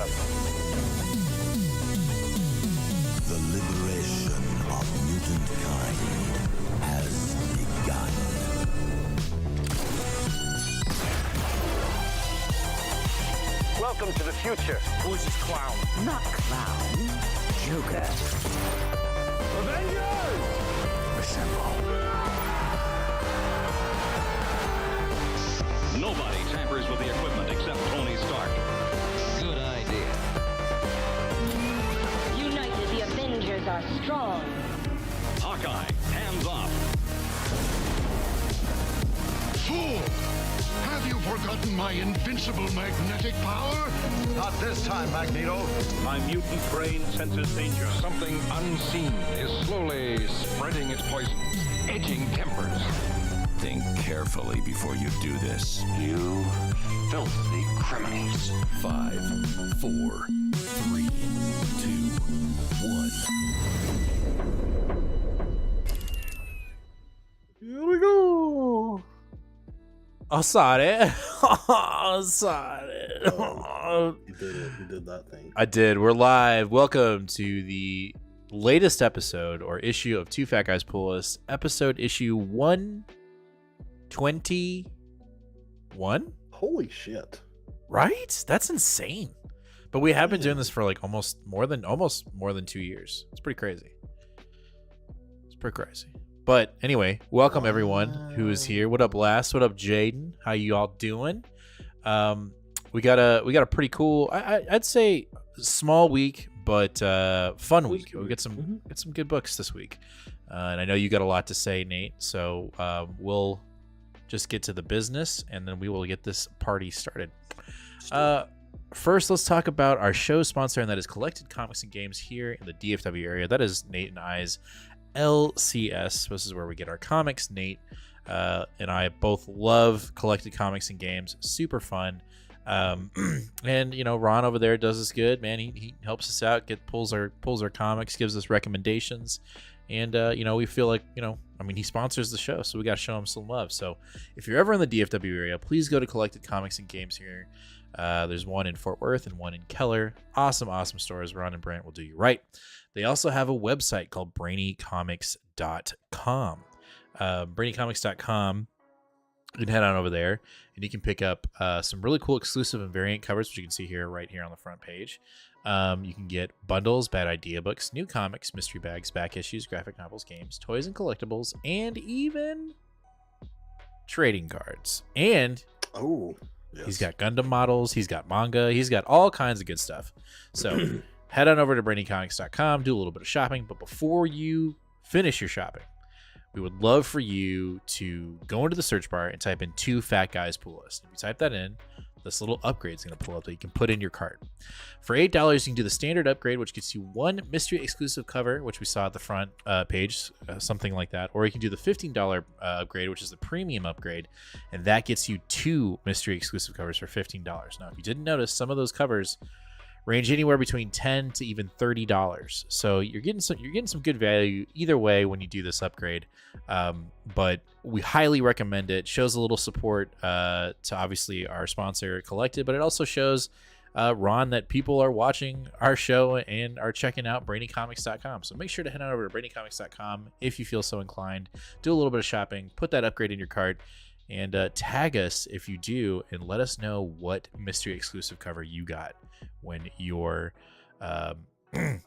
up. The liberation of mutant kind has begun. Welcome to the future. Who's this clown? Not clown, Joker. Avengers! Assemble. Nobody tampers with the equipment except Tony Stark. Good idea. United, the Avengers are strong. Hawkeye, hands off. Fool! Have you forgotten my invincible magnetic power? Not this time, Magneto. My mutant brain senses danger. Something unseen is slowly spreading its poison, edging tempers. Think carefully before you do this. You filthy criminals. 5, 4, 3, 2, 1. Here we go. I saw it. I saw it. You did it. You did that thing. I did. We're live. Welcome to the latest episode or issue of Two Fat Guys Pull List. Episode issue 121. Holy shit. Right? That's insane. But we have been doing this for like almost more than 2 years. It's pretty crazy. It's pretty crazy. But anyway, welcome everyone who is here. What up, Last? What up, Jaden? How you all doing? We got a pretty cool, I'd say small week, but fun week. We get some good books this week, and I know you got a lot to say, Nate. So we'll just get to the business, and then we will get this party started. First, let's talk about our show sponsor, and that is Collected Comics and Games here in the DFW area. That is Nate and I's LCS. This is where we get our comics. Nate and I both love Collected Comics and Games. Super fun. And you know, Ron over there does us good, man. He helps us out, pulls our comics, gives us recommendations, and you know, we feel like, you know, I mean, he sponsors the show, so we got to show him some love. So if you're ever in the DFW area, please go to Collected Comics and Games here. There's one in Fort Worth and one in Keller. Awesome stores. Ron and Brant will do you right. They also have a website called brainycomics.com. Brainycomics.com. You can head on over there and you can pick up some really cool exclusive and variant covers, which you can see here, right here on the front page. You can get bundles, bad idea books, new comics, mystery bags, back issues, graphic novels, games, toys and collectibles, and even trading cards. And yes, he's got Gundam models, he's got manga, he's got all kinds of good stuff. So head on over to brainycomics.com, do a little bit of shopping. But before you finish your shopping, we would love for you to go into the search bar and type in Two Fat Guys Pull List. If you type that in, this little upgrade is going to pull up that you can put in your cart. For $8, you can do the standard upgrade, which gets you one mystery exclusive cover, which we saw at the front page, something like that. Or you can do the $15 upgrade, which is the premium upgrade, and that gets you two mystery exclusive covers for $15. Now, if you didn't notice, some of those covers range anywhere between $10 to even $30. So you're getting some good value either way when you do this upgrade. But we highly recommend it. Shows a little support to obviously our sponsor Collected, but it also shows Ron that people are watching our show and are checking out brainycomics.com. So make sure to head on over to brainycomics.com if you feel so inclined. Do a little bit of shopping, put that upgrade in your cart, and tag us if you do, and let us know what mystery exclusive cover you got when your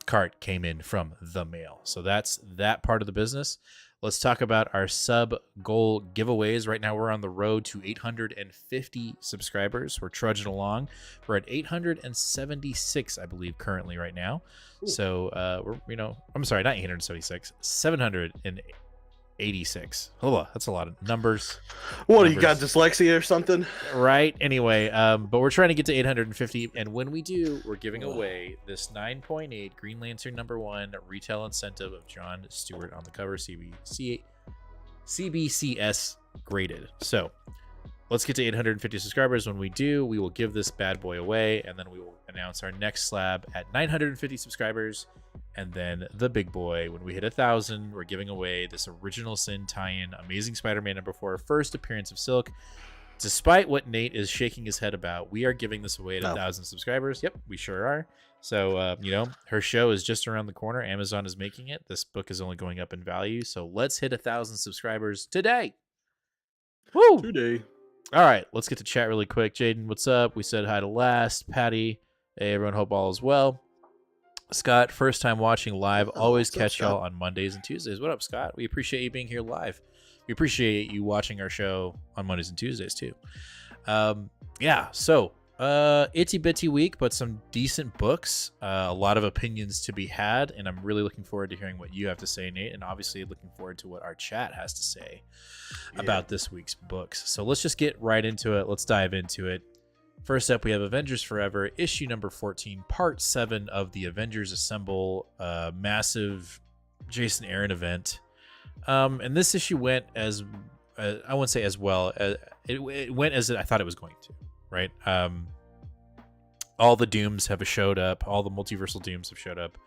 cart came in from the mail. So that's that part of the business. Let's talk about our sub goal giveaways. Right now we're on the road to 850 subscribers. We're trudging along. We're at 876, I believe, currently right now. Ooh. So we're, you know, I'm sorry, not 876, 786. Hold on, that's a lot of numbers. What, you got dyslexia or something? Right. Anyway, but we're trying to get to 850, and when we do, we're giving away this 9.8 Green Lantern #1 retail incentive of John Stewart on the cover, CBCS graded. So let's get to 850 subscribers. When we do, we will give this bad boy away, and then we will announce our next slab at 950 subscribers. And then the big boy, when we hit 1,000, we're giving away this Original Sin tie-in, Amazing Spider-Man #4, first appearance of Silk. despite what Nate is shaking his head about, we are giving this away at 1,000 subscribers. Yep, we sure are. So, her show is just around the corner. Amazon is making it. This book is only going up in value. So let's hit 1,000 subscribers today. Woo! Today. All right, let's get to chat really quick. Jaden, what's up? We said hi to Last. Patty, hey, everyone, hope all is well. Scott, first time watching live. Always catch y'all on Mondays and Tuesdays. What up, Scott? We appreciate you being here live. We appreciate you watching our show on Mondays and Tuesdays, too. So itty bitty week, but some decent books, a lot of opinions to be had, and I'm really looking forward to hearing what you have to say, Nate, and obviously looking forward to what our chat has to say about this week's books. So let's just get right into it. Let's dive into it. First up, we have Avengers Forever, issue number 14, part 7 of the Avengers Assemble massive Jason Aaron event. And this issue went as I won't say as well as it went as I thought it was going to. Right. All the Dooms have showed up. All the multiversal Dooms have showed up,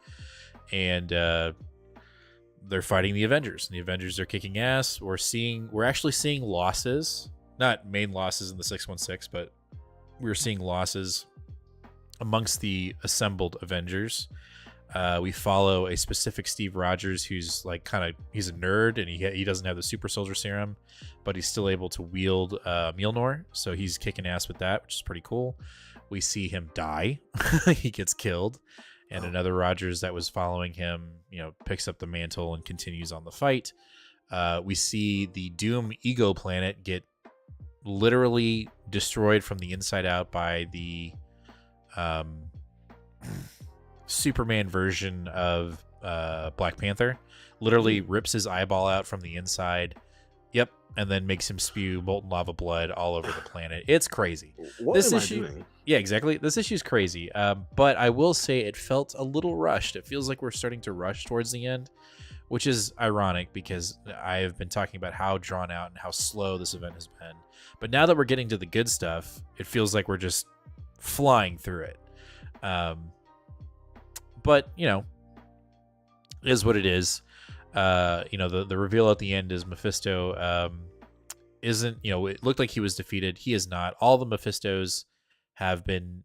and they're fighting the Avengers. And the Avengers are kicking ass. We're actually seeing losses, not main losses in the 616, but we're seeing losses amongst the assembled Avengers. We follow a specific Steve Rogers who's he's a nerd, and he doesn't have the super soldier serum, but he's still able to wield Mjolnir, so he's kicking ass with that, which is pretty cool. We see him die. He gets killed, and another Rogers that was following him, picks up the mantle and continues on the fight. We see the Doom Ego planet get literally destroyed from the inside out by the Superman version of Black Panther. Literally rips his eyeball out from the inside. Yep, and then makes him spew molten lava blood all over the planet. It's crazy. What this am issue, I doing? Yeah, exactly. This issue is crazy. But I will say it felt a little rushed. It feels like we're starting to rush towards the end, which is ironic because I have been talking about how drawn out and how slow this event has been. But now that we're getting to the good stuff, it feels like we're just flying through it. But is what it is. The reveal at the end is Mephisto isn't, it looked like he was defeated. He is not. All the Mephistos have been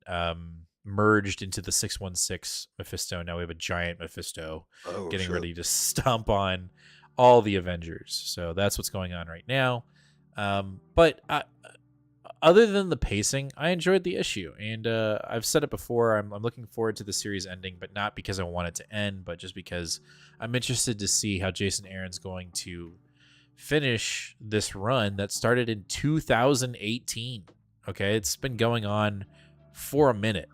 merged into the 616 Mephisto. Now we have a giant Mephisto getting ready to stomp on all the Avengers. So that's what's going on right now. But other than the pacing, I enjoyed the issue, and I've said it before. I'm looking forward to the series ending, but not because I want it to end, but just because I'm interested to see how Jason Aaron's going to finish this run that started in 2018. Okay, it's been going on for a minute.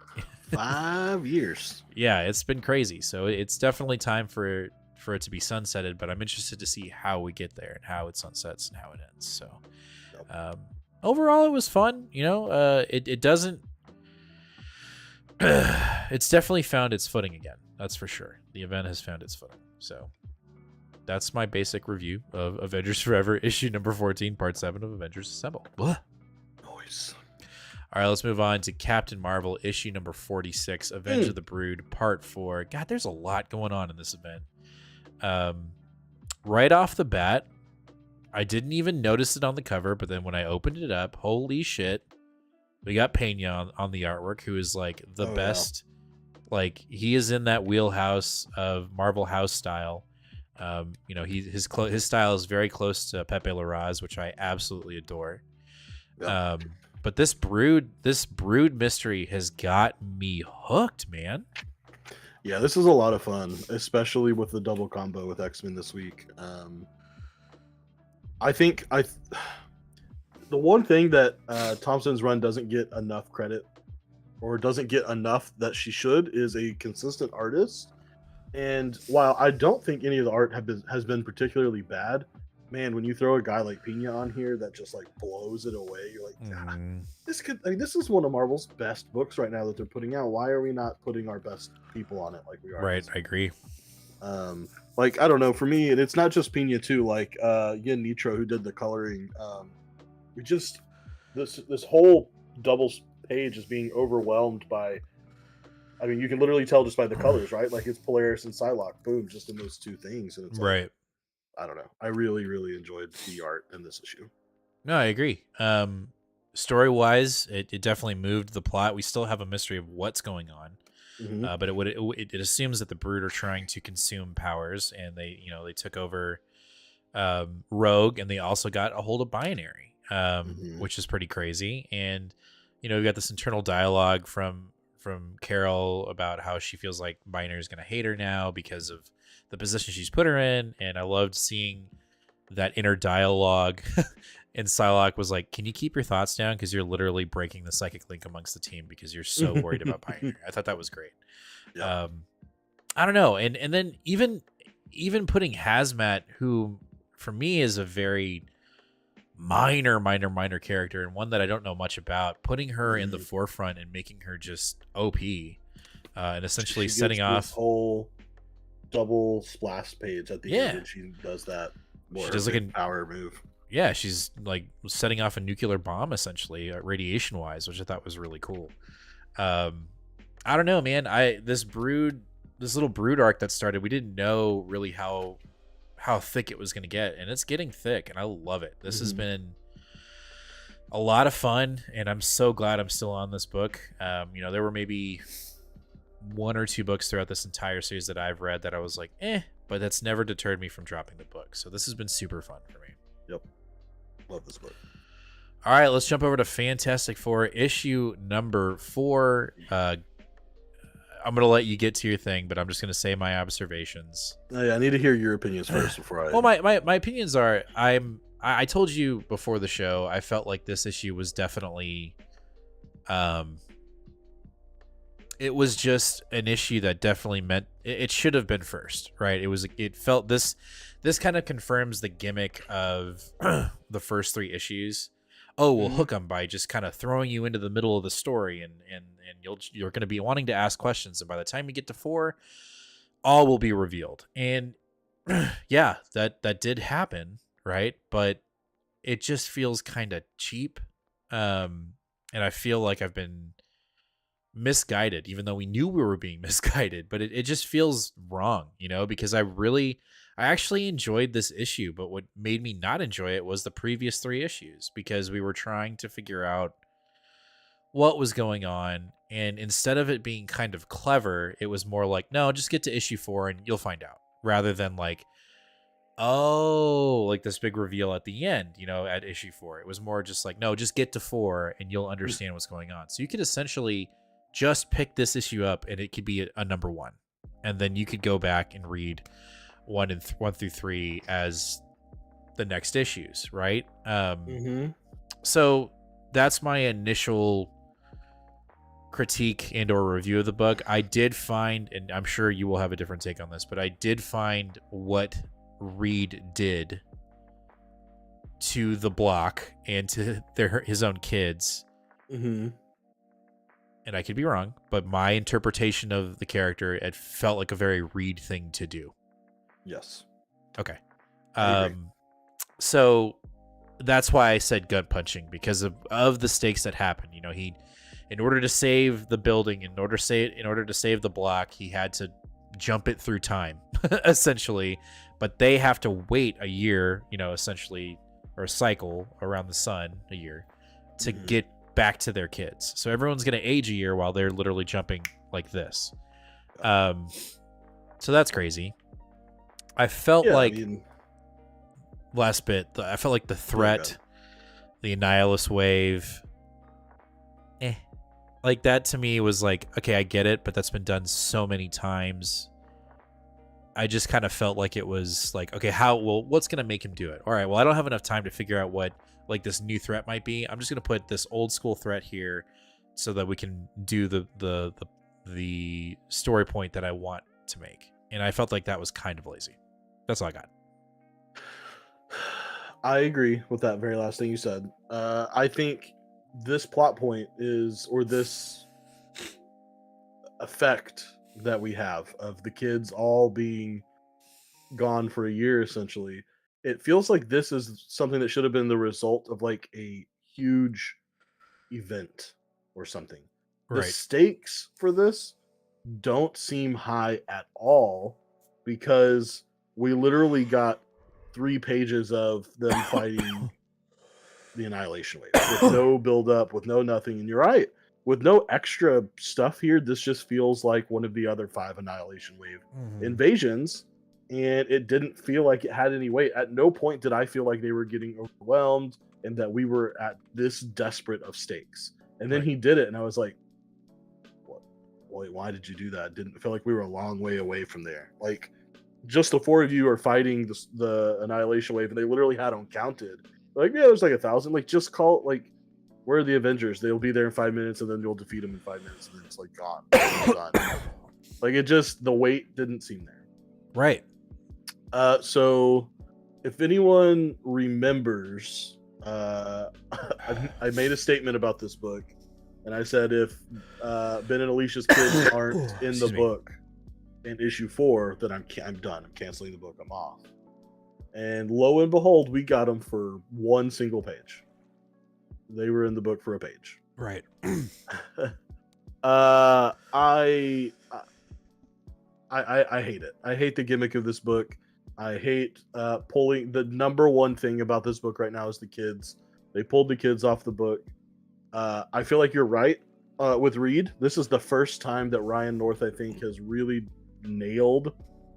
5 years. Yeah, it's been crazy. So it's definitely time for it to be sunsetted, but I'm interested to see how we get there and how it sunsets and how it ends. So overall, it was fun. It doesn't. It's definitely found its footing again. That's for sure. The event has found its footing. So that's my basic review of Avengers Forever, issue number 14, part 7 of Avengers Assemble. Noise. All right, let's move on to Captain Marvel, issue number 46, Avenge of the Brood, part 4. God, there's a lot going on in this event. Right off the bat, I didn't even notice it on the cover, but then when I opened it up, holy shit, we got Pena on the artwork, who is like the best. Like, he is in that wheelhouse of Marvel House style. His style is very close to Pepe Larraz, which I absolutely adore. Yep. But this brood mystery has got me hooked, man. Yeah, this is a lot of fun, especially with the double combo with X-Men this week. I think the one thing that Thompson's run doesn't get enough credit, or doesn't get enough that she should, is a consistent artist. And while I don't think any of the art has been particularly bad, man, when you throw a guy like Pena on here that just like blows it away, you're like, this is one of Marvel's best books right now that they're putting out. Why are we not putting our best people on it like we are? Right, I agree. I don't know, for me, and it's not just Pena too, like Yen Nitro, who did the coloring. We just this whole double page is being overwhelmed by, I mean, you can literally tell just by the colors, right? Like, it's Polaris and Psylocke, boom, just in those two things. And it's like, right. I don't know. I really, really enjoyed the art in this issue. No, I agree. story wise, it definitely moved the plot. We still have a mystery of what's going on. But it assumes that the Brood are trying to consume powers, and they took over Rogue, and they also got a hold of Binary, which is pretty crazy. And we got this internal dialogue from Carol about how she feels like Binary is going to hate her now because of the position she's put her in. And I loved seeing that inner dialogue. And Psylocke was like, "Can you keep your thoughts down? Because you're literally breaking the psychic link amongst the team because you're so worried about Binary." I thought that was great. Yeah. I don't know. And then even putting Hazmat, who for me is a very minor character and one that I don't know much about, putting her in the forefront and making her just OP, and essentially setting off whole double splash page at the end. And she does that more she does like a power move. Yeah, she's like setting off a nuclear bomb essentially, radiation wise, which I thought was really cool. I don't know, man. This little Brood arc that started, we didn't know really how thick it was going to get, and it's getting thick, and I love it. This has been a lot of fun, and I'm so glad I'm still on this book. There were maybe 1 or 2 books throughout this entire series that I've read that I was like, but that's never deterred me from dropping the book. So this has been super fun for me. Yep. Love this book. All right, let's jump over to Fantastic Four, issue number 4. I'm going to let you get to your thing, but I'm just going to say my observations. Oh, yeah, I need to hear your opinions first before I... Well, my opinions are, I told you before the show, I felt like this issue was definitely... it was just an issue that definitely meant... It should have been first, right? It felt... This kind of confirms the gimmick of the first 3 issues. Oh, we'll hook them by just kind of throwing you into the middle of the story, and you're going to be wanting to ask questions, and by the time you get to 4, all will be revealed. And yeah, that did happen, right? But it just feels kind of cheap, and I feel like I've been misguided, even though we knew we were being misguided. But it just feels wrong, because I actually enjoyed this issue, but what made me not enjoy it was the previous 3 issues, because we were trying to figure out what was going on, and instead of it being kind of clever, it was more like, no, just get to issue 4 and you'll find out, rather than like, oh, like this big reveal at the end, at issue 4. It was more just like, no, just get to 4 and you'll understand what's going on. So you could essentially just pick this issue up and it could be a number 1, and then you could go back and read 1 through 3 as the next issues, right? So that's my initial critique and or review of the book. I did find, and I'm sure you will have a different take on this, but I did find what Reed did to the Block and to his own kids. And I could be wrong, but my interpretation of the character, it felt like a very Reed thing to do. Yes. Okay. So that's why I said gut punching, because of the stakes that happened. He, in order to save the building, in order to save the Block, he had to jump it through time, essentially. But they have to wait a year, essentially, or a cycle around the sun, a year, to get back to their kids. So everyone's going to age a year while they're literally jumping like this. So that's crazy. I felt last bit, I felt like the threat, the Annihilus wave, like that to me was like, okay, I get it, but that's been done so many times. I just kind of felt like it was like, okay, what's going to make him do it? All right, well, I don't have enough time to figure out what like this new threat might be. I'm just going to put this old school threat here so that we can do the story point that I want to make. And I felt like that was kind of lazy. That's all I got. I agree with that very last thing you said. I think this plot point or this effect that we have of the kids all being gone for a year, essentially, it feels like this is something that should have been the result of like a huge event or something. The stakes for this don't seem high at all, because we literally got 3 pages of them fighting the Annihilation Wave with no build up, with no nothing. And you're right, with no extra stuff here, this just feels like one of the other 5 Annihilation Wave invasions, and it didn't feel like it had any weight. At no point did I feel like they were getting overwhelmed and that we were at this desperate of stakes. And then he did it, and I was like, "What? Wait, why did you do that?" Didn't feel like we were a long way away from there. Like, just the 4 of you are fighting the Annihilation Wave, and they literally had them counted. Like, yeah, there's like 1,000. Like, just call like, where are the Avengers? They'll be there in 5 minutes, and then you'll defeat them in 5 minutes, and then it's like gone. Done. Like, it just, the weight didn't seem there. Right. So if anyone remembers, I made a statement about this book, and I said if Ben and Alicia's kids aren't in the book in issue 4, then I'm done. I'm canceling the book. I'm off. And lo and behold, we got them for 1 single page. They were in the book for a page. Right. I hate it. I hate the gimmick of this book. I hate pulling. The number one thing about this book right now is the kids. They pulled the kids off the book. I feel like you're right with Reed. This is the first time that Ryan North, I think, has really nailed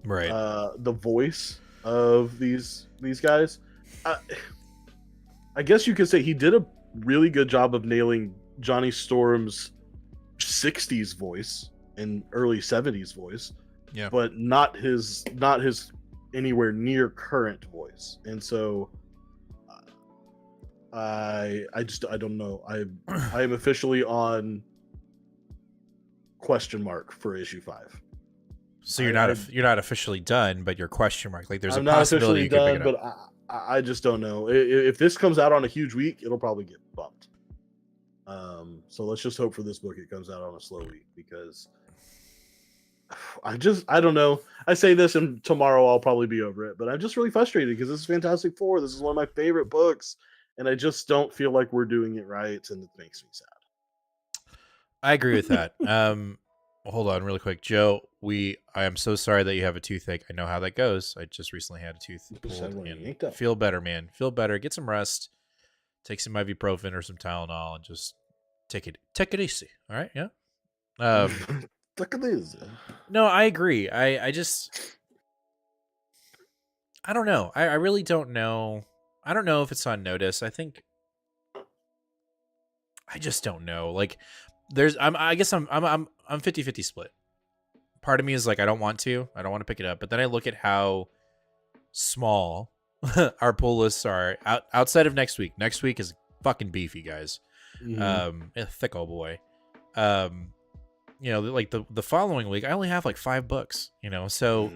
the voice of these guys. I guess you could say he did a really good job of nailing Johnny Storm's 60s voice and early 70s voice. Yeah. But not his anywhere near current voice. And so I don't know. I am officially on question mark for issue 5. So you're not officially done, but you're question mark. Like there's I'm a possibility you could pick it up. But I just don't know. If this comes out on a huge week, it'll probably get bumped. So let's just hope for this book it comes out on a slow week, because I don't know. I say this and tomorrow I'll probably be over it, but I'm just really frustrated because this is Fantastic Four. This is one of my favorite books, and I just don't feel like we're doing it right, and it makes me sad. I agree with that. Hold on really quick, Joe. I am so sorry that you have a toothache. I know how that goes. I just recently had a tooth pulled. And feel better, man. Feel better. Get some rest. Take some ibuprofen or some Tylenol and just take it easy. All right, yeah. Take it easy. No, I agree. I don't know. I really don't know. I don't know if it's on notice. I just don't know. Like I guess I'm 50-50 split. Part of me is like I don't want to pick it up, but then I look at how small our pull lists are outside of next week. Next week is fucking beefy, guys. A thick old boy. Like the following week I only have like 5 books, so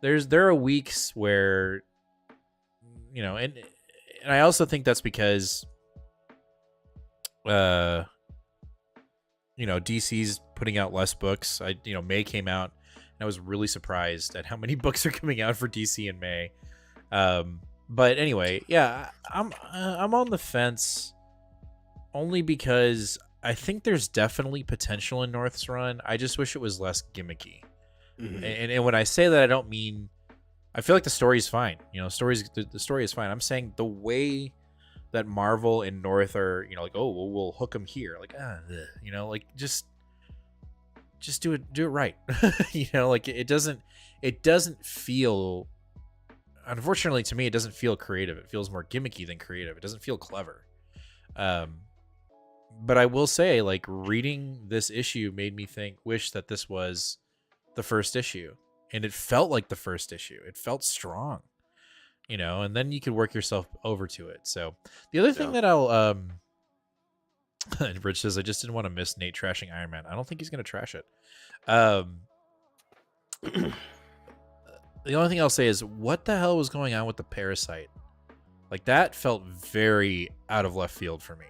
there are weeks where and I also think that's because DC's putting out less books. May came out and I was really surprised at how many books are coming out for DC in May. But anyway, yeah, I'm on the fence only because I think there's definitely potential in North's run. I just wish it was less gimmicky. And when I say that, I don't mean I feel like the story is fine. The story is fine. I'm saying the way that Marvel and North are, like, oh, well, we'll hook them here, like, like just do it right. Like it doesn't feel. Unfortunately, to me, it doesn't feel creative. It feels more gimmicky than creative. It doesn't feel clever. But I will say, like, reading this issue made me wish that this was the first issue. And it felt like the first issue. It felt strong, and then you could work yourself over to it. So the other thing that I'll, Rich says, I just didn't want to miss Nate trashing Iron Man. I don't think he's going to trash it. The only thing I'll say is, what the hell was going on with the Parasite? Like, that felt very out of left field for me.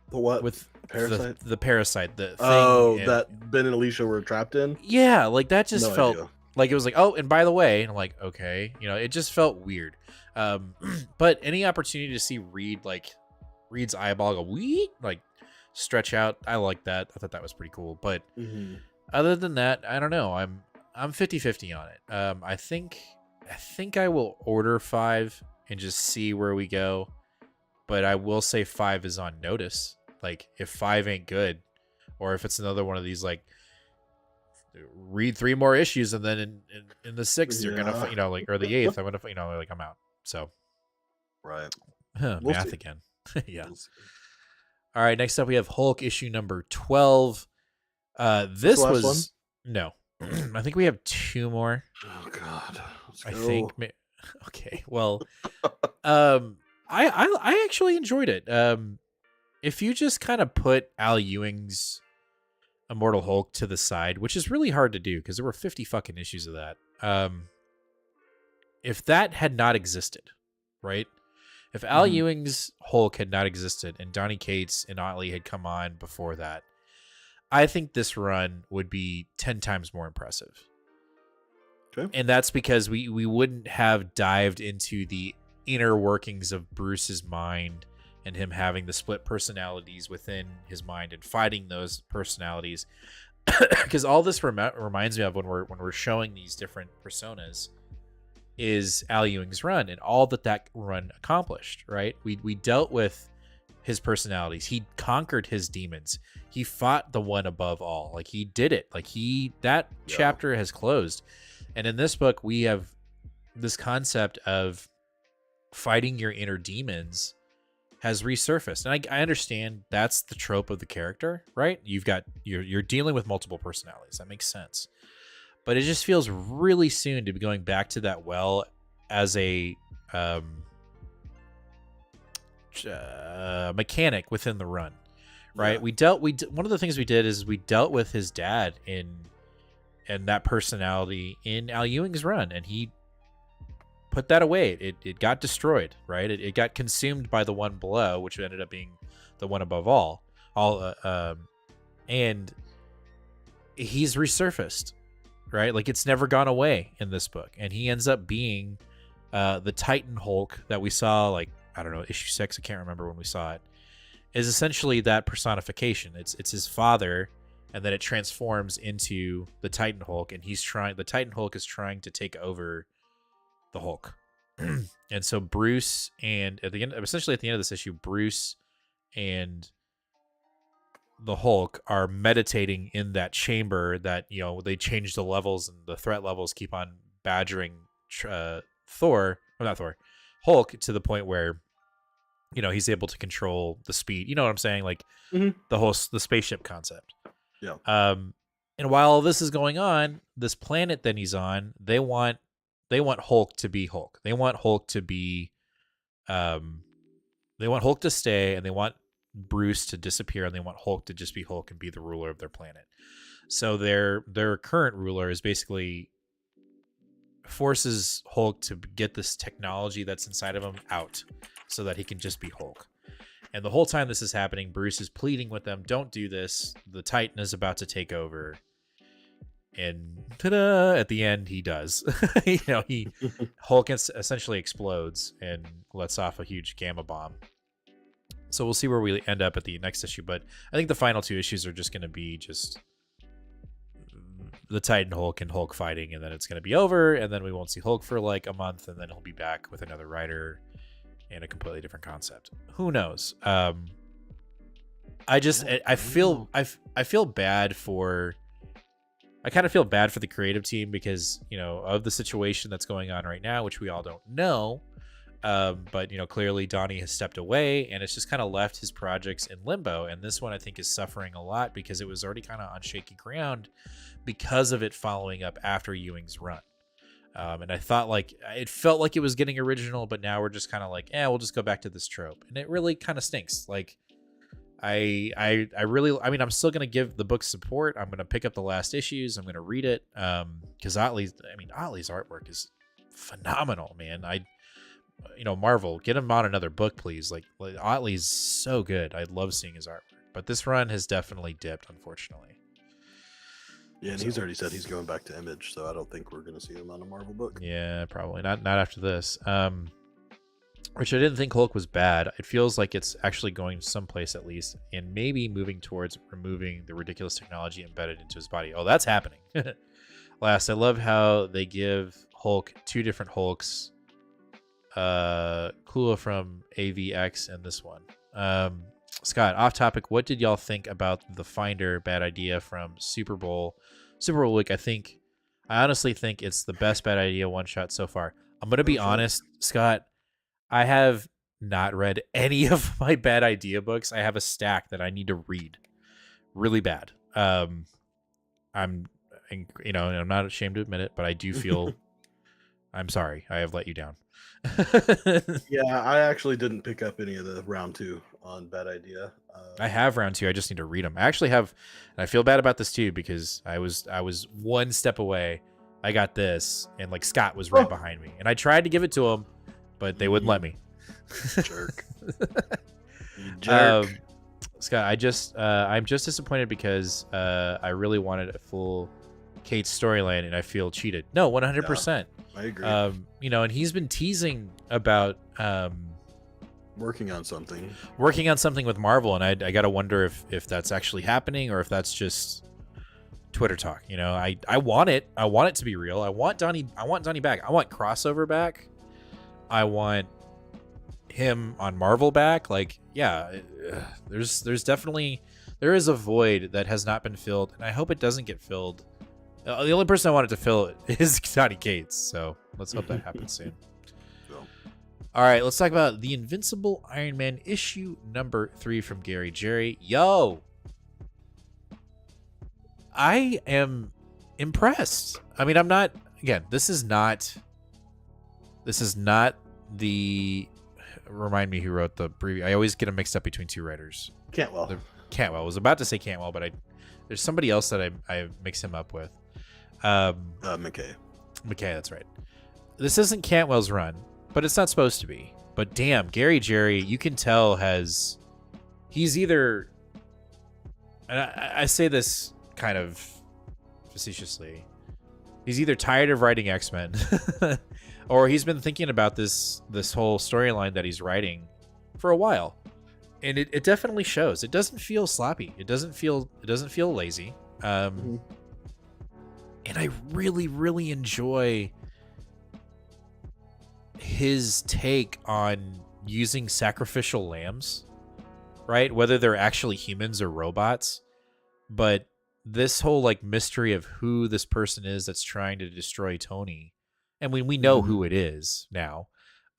The what? With Parasite? The Parasite. The thing. Oh, that Ben and Alicia were trapped in? Yeah, like, that just felt idea. like it was like, oh, and by the way, and I'm like, okay. It just felt weird. But any opportunity to see Reed's eyeball go, wee, like, stretch out, I like that. I thought that was pretty cool. But other than that, I don't know. I'm 50-50 on it. I think I will order 5 and just see where we go. but I will say 5 is on notice. Like, if 5 ain't good, or if it's another one of these, like, read 3 more issues and then in the 6th you're gonna, you know, like, or the 8th, I'm gonna, you know, like, I'm out. So, Right. Math see. Again. Yeah. We'll all right. Next up, we have Hulk issue number 12. This was one? No. I think we have 2 more. Oh God. I think. Okay. Well, I actually enjoyed it. If you just kind of put Al Ewing's Immortal Hulk to the side, which is really hard to do because there were 50 fucking issues of that. If that had not existed, right? If Al Ewing's Hulk had not existed and Donny Cates and Otley had come on before that, I think this run would be 10 times more impressive. Okay. And that's because we wouldn't have dived into the inner workings of Bruce's mind and him having the split personalities within his mind and fighting those personalities. Because all this reminds me of when we're showing these different personas is Al Ewing's run and all that run accomplished, right? We dealt with his personalities. He conquered his demons. He fought the one above all. Like, he did it. Like, chapter has closed. And in this book, we have this concept of fighting your inner demons has resurfaced. And I understand that's the trope of the character, right? You're dealing with multiple personalities. That makes sense. But it just feels really soon to be going back to that well as a mechanic within the run, right? Yeah. One of the things we did is we dealt with his dad in that personality in Al Ewing's run, and he put that away. It got destroyed, right? It got consumed by the one below, which ended up being the one above all. And he's resurfaced, right? Like, it's never gone away in this book, and he ends up being the Titan Hulk that we saw, like, I don't know, issue 6, I can't remember when we saw it, is essentially that personification. It's his father, and then it transforms into the Titan Hulk, and the Titan Hulk is trying to take over the Hulk. And so Bruce, and essentially at the end of this issue, Bruce and the Hulk are meditating in that chamber that, you know, they change the levels and the threat levels keep on badgering Hulk to the point where, you know, he's able to control the speed. You know what I'm saying? Like, the spaceship concept. Yeah. And while this is going on, this planet that he's on, they want Hulk to be Hulk. They want Hulk to be, they want Hulk to stay, and they want Bruce to disappear, and they want Hulk to just be Hulk and be the ruler of their planet. So their current ruler is basically forces Hulk to get this technology that's inside of him out so that he can just be Hulk. And the whole time this is happening, Bruce is pleading with them, don't do this. The Titan is about to take over. And ta-da, at the end, he does. You know, Hulk essentially explodes and lets off a huge gamma bomb. So we'll see where we end up at the next issue. But I think the final 2 issues are just going to be just the Titan Hulk and Hulk fighting, and then it's going to be over, and then we won't see Hulk for like a month, and then he'll be back with another writer and a completely different concept. Who knows? I feel bad for. I kind of feel bad for the creative team because, you know, of the situation that's going on right now, which we all don't know. But, you know, clearly Donnie has stepped away, and it's just kind of left his projects in limbo. And this one, I think, is suffering a lot because it was already kind of on shaky ground because of it following up after Ewing's run. And I thought, like, it felt like it was getting original, but now we're just kind of like, we'll just go back to this trope. And it really kind of stinks. Like, I really, I mean, I'm still going to give the book support. I'm going to pick up the last issues. I'm going to read it. Because Otley's artwork is phenomenal, man. Marvel, get him on another book, please. Like Otley's so good. I love seeing his artwork. But this run has definitely dipped, unfortunately. Yeah, and he's already said he's going back to Image, so I don't think we're going to see him on a Marvel book. Yeah, probably not after this. Which I didn't think Hulk was bad. It feels like it's actually going someplace at least, and maybe moving towards removing the ridiculous technology embedded into his body. Oh, that's happening. Last, I love how they give Hulk 2 different Hulks Kula from AVX and this one. Scott, off topic, what did y'all think about the Finder bad idea from Super Bowl week? I honestly think it's the best bad idea one shot so far. I'm gonna be honest, Scott. I have not read any of my bad idea books. I have a stack that I need to read really bad. I'm not ashamed to admit it, but I do feel I'm sorry. I have let you down. Yeah, I actually didn't pick up any of the round 2 on bad idea. I have round 2. I just need to read them. I actually have, and I feel bad about this too because I was one step away. I got this, and like Scott was right behind me, and I tried to give it to him, but they wouldn't let me. Jerk. You jerk. Scott, I'm just disappointed because I really wanted a full Kate storyline, and I feel cheated. No, 100%. I agree. And he's been teasing about working on something with Marvel, and I gotta wonder if that's actually happening or if that's just Twitter talk. I want it to be real. I want Donnie back. I want crossover back. I want him on Marvel back. Like, yeah, there's definitely there is a void that has not been filled, and I hope it doesn't get filled. The only person I wanted to fill it is Donnie Cates, so let's hope that happens soon. All right, let's talk about the Invincible Iron Man issue number 3 from Gary Jerry. Yo, I am impressed. I mean, I'm not. Again, this is not the. Remind me who wrote the preview. I always get them mixed up between two writers. Cantwell. Cantwell. I was about to say Cantwell, but there's somebody else that I mix him up with. McKay. McKay, that's right. This isn't Cantwell's run, but it's not supposed to be. But damn, Gary Jerry, you can tell he's either, and I say this kind of facetiously, he's either tired of writing X-Men or he's been thinking about this whole storyline that he's writing for a while. And it definitely shows. It doesn't feel sloppy. It doesn't feel lazy. And I really, really enjoy his take on using sacrificial lambs, right? Whether they're actually humans or robots. But this whole like mystery of who this person is that's trying to destroy Tony. And we know who it is now.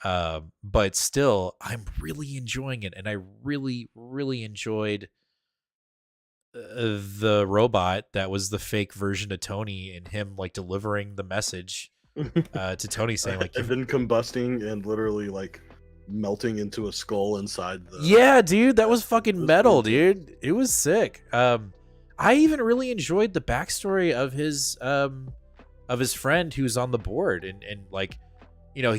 But still, I'm really enjoying it. And I really, really enjoyed the robot that was the fake version of Tony and him like delivering the message to Tony saying like you've been combusting and literally like melting into a skull inside the dude, that was fucking metal, dude. It was sick. I even really enjoyed the backstory of his friend who's on the board and like, you know,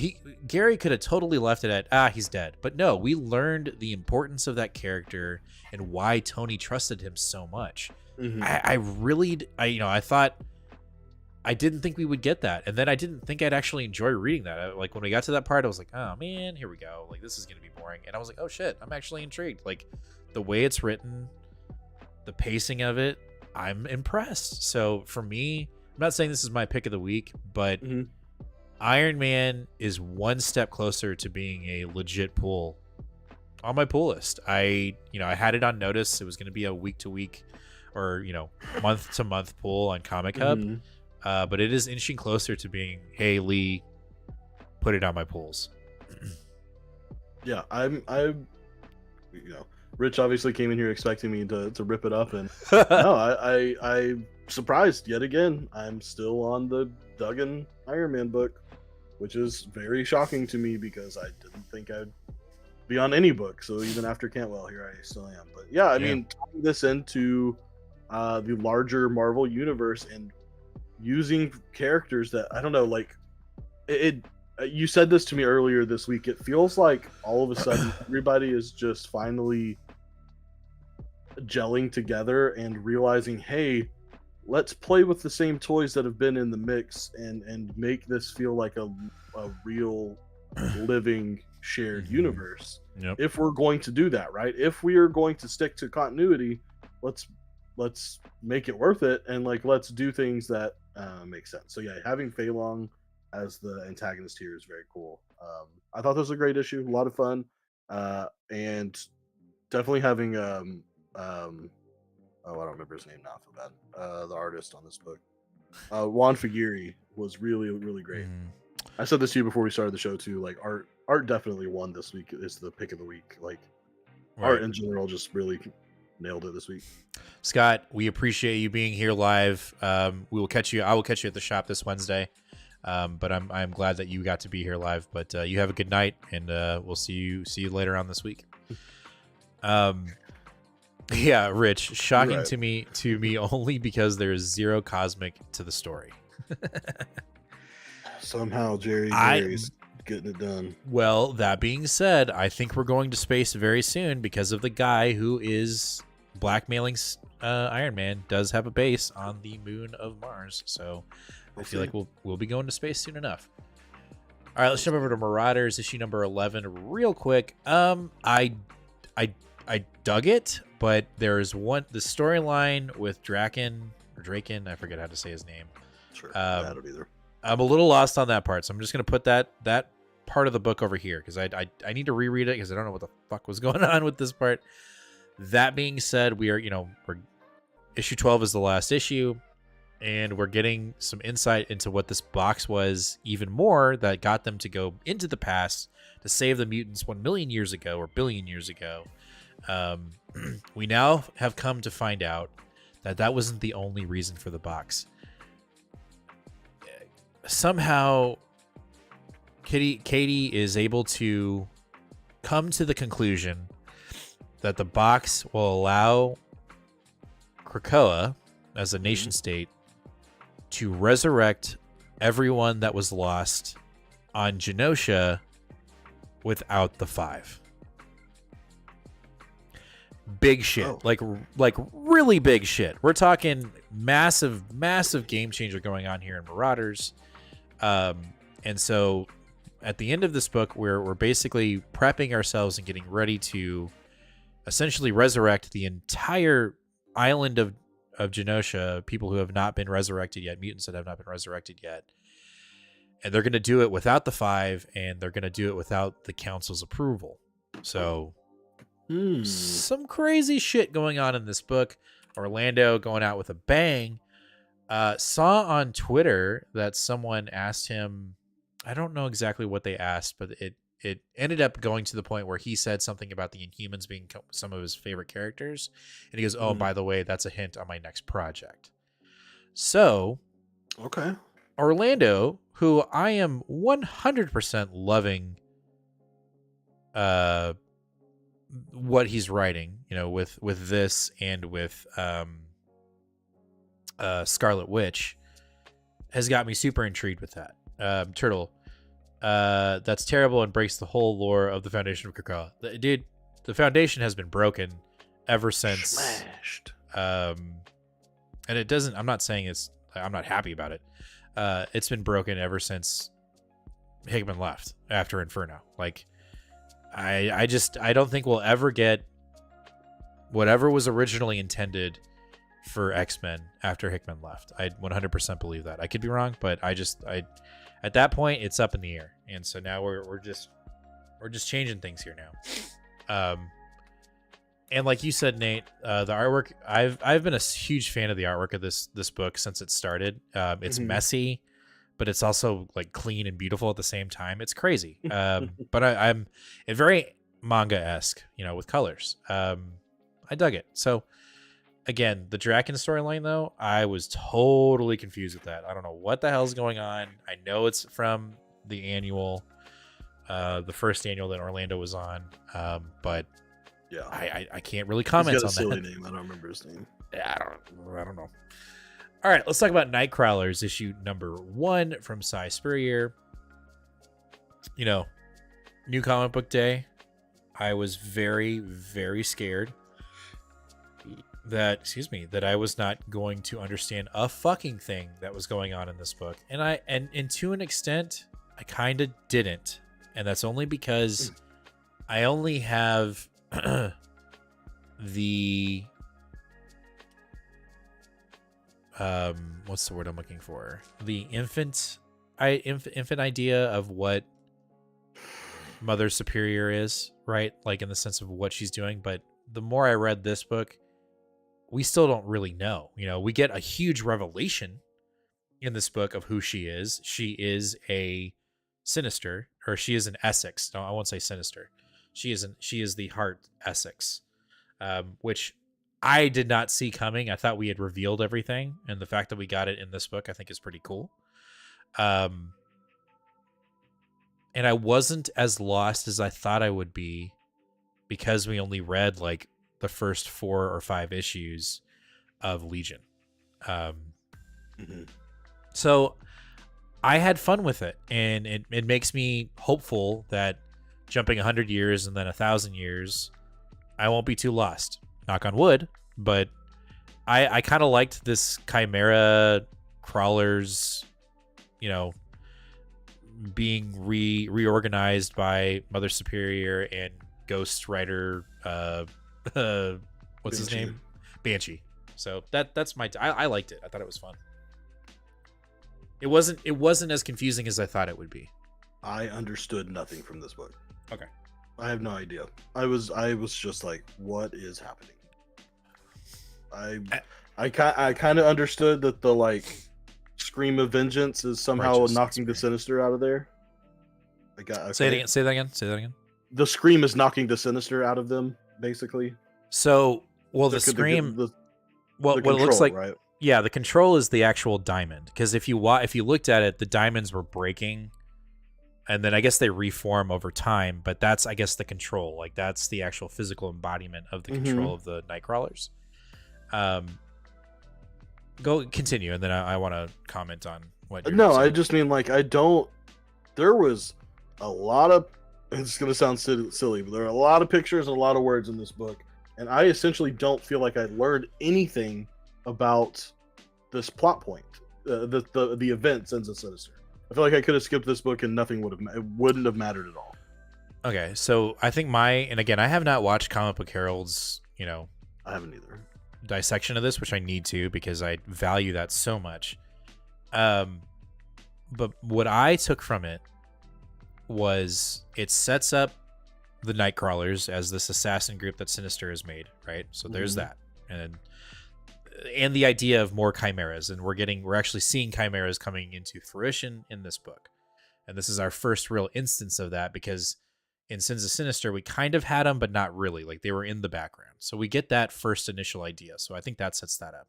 Gary could have totally left it at he's dead, but no, we learned the importance of that character and why Tony trusted him so much. I thought I didn't think we would get that, and then I didn't think I'd actually enjoy reading that. Like when we got to that part, I was like, oh man, here we go. Like this is gonna be boring, and I was like, oh shit, I'm actually intrigued. Like the way it's written, the pacing of it, I'm impressed. So for me, I'm not saying this is my pick of the week, but Iron Man is one step closer to being a legit pull on my pull list. I had it on notice. It was going to be a week to week or, month to month pull on Comic Hub. But it is inching closer to being, hey, Lee, put it on my pulls. Yeah, I'm Rich obviously came in here expecting me to rip it up, and no, I'm surprised yet again. I'm still on the Duggan Iron Man book, which is very shocking to me because I didn't think I'd be on any book. So even after Cantwell, here I still am. But yeah, I mean, tying this into the larger Marvel universe and using characters that I don't know, like it. You said this to me earlier this week. It feels like all of a sudden everybody is just finally gelling together and realizing, hey, let's play with the same toys that have been in the mix and make this feel like a real living shared universe. If we're going to do that, right? If we are going to stick to continuity, let's make it worth it, and like let's do things that make sense. So yeah, having Fei Long as the antagonist here is very cool. I thought this was a great issue, a lot of fun, and definitely having oh, I don't remember his name now. I feel bad. The artist on this book, Juan Figueri, was really, really great. I said this to you before we started the show too. Like art definitely won this week. Is the pick of the week. Like art in general just really nailed it this week. Scott, we appreciate you being here live. We will catch you. I will catch you at the shop this Wednesday. But I'm glad that you got to be here live. But you have a good night, and we'll see you later on this week. Yeah, Rich, shocking to me only because there is zero cosmic to the story. Somehow Jerry's getting it done. Well, that being said, I think we're going to space very soon because of the guy who is blackmailing Iron Man does have a base on the moon of Mars. So I feel like we'll be going to space soon enough. All right, let's jump over to Marauders issue number 11 real quick. I dug it, but there's the storyline with Draken, I forget how to say his name. Sure, I don't either. I'm a little lost on that part, so I'm just gonna put that part of the book over here because I need to reread it because I don't know what the fuck was going on with this part. That being said, we're issue 12 is the last issue, and we're getting some insight into what this box was even more that got them to go into the past to save the mutants 1 million years ago or billion years ago. We now have come to find out that wasn't the only reason for the box. Somehow Katie is able to come to the conclusion that the box will allow Krakoa as a nation state to resurrect everyone that was lost on Genosha without the 5. Big shit. Like really big shit. We're talking massive game changer going on here in Marauders. And so at the end of this book, we're basically prepping ourselves and getting ready to essentially resurrect the entire island of Genosha, people who have not been resurrected yet, mutants that have not been resurrected yet. And they're going to do it without the 5, and they're going to do it without the council's approval. So some crazy shit going on in this book. Orlando going out with a bang. Saw on Twitter that someone asked him, I don't know exactly what they asked, but it ended up going to the point where he said something about the Inhumans being some of his favorite characters. And he goes, oh, by the way, that's a hint on my next project. So, okay, Orlando, who I am 100% loving what he's writing, with this and with Scarlet Witch, has got me super intrigued with that. Turtle, that's terrible and breaks the whole lore of the Foundation of Krakoa. Dude, the Foundation has been broken ever since. Smashed. And it doesn't. I'm not saying I'm not happy about it. It's been broken ever since Hickman left after Inferno. Like, I don't think we'll ever get whatever was originally intended for X-Men after Hickman left. I 100% believe that. I could be wrong, but I at that point it's up in the air, and so now we're just changing things here now. And like you said, Nate, the artwork, I've been a huge fan of the artwork of this book since it started. It's messy, but it's also like clean and beautiful at the same time. It's crazy. But I'm very manga-esque, with colors. I dug it. So again, the Draken storyline, though, I was totally confused with that. I don't know what the hell's going on. I know it's from the annual, the first annual that Orlando was on, but yeah, I can't really comment on that. Silly name. I don't remember his name. Yeah, I don't know. All right, let's talk about Nightcrawlers, issue number 1 from Cy Spurrier. New comic book day. I was very, very scared that I was not going to understand a fucking thing that was going on in this book. And to an extent, I kind of didn't. And that's only because I only have the what's the word I'm looking for? The infant idea of what Mother Superior is, right? Like in the sense of what she's doing. But the more I read this book, we still don't really know. You know, we get a huge revelation in this book of who she is. She is a Sinister, or she is an Essex. No, I won't say Sinister. She is the Heart Essex, which I did not see coming. I thought we had revealed everything, and the fact that we got it in this book, I think, is pretty cool. And I wasn't as lost as I thought I would be, because we only read like the first 4 or 5 issues of Legion. So I had fun with it, and it makes me hopeful that jumping 100 years and then 1,000 years, I won't be too lost. Knock on wood. But I kind of liked this Chimera crawlers, you know, being reorganized by Mother Superior and Ghost Rider. What's his name? Banshee. So that's my. I liked it. I thought it was fun. It wasn't as confusing as I thought it would be. I understood nothing from this book. Okay. I have no idea. I was just like, what is happening? I kind of understood that the like scream of vengeance is somehow Righteous knocking the Sinister out of there. I got okay. Say that again. The scream is knocking the Sinister out of them, basically. So, well, the scream. What it looks like, right? Yeah, the control is the actual diamond. Because if you looked at it, the diamonds were breaking, and then I guess they reform over time. But that's, I guess, the control. Like that's the actual physical embodiment of the control of the Nightcrawlers. Go continue, and then I want to comment on what. You're saying. I just mean like there was a lot of. It's gonna sound silly, but there are a lot of pictures and a lot of words in this book, and I essentially don't feel like I learned anything about this plot point, the event Sins of Sinister. I feel like I could have skipped this book and nothing wouldn't have mattered at all. Okay, so I think and again, I have not watched Comic Book Herald's, you know, I haven't either, dissection of this, which I need to because I value that so much. But what I took from it was it sets up the Nightcrawlers as this assassin group that Sinister has made, right? So there's that, and the idea of more chimeras, and we're actually seeing chimeras coming into fruition in this book, and this is our first real instance of that, because in Sins of Sinister we kind of had them, but not really. Like they were in the background, so we get that first initial idea. So I think that sets that up.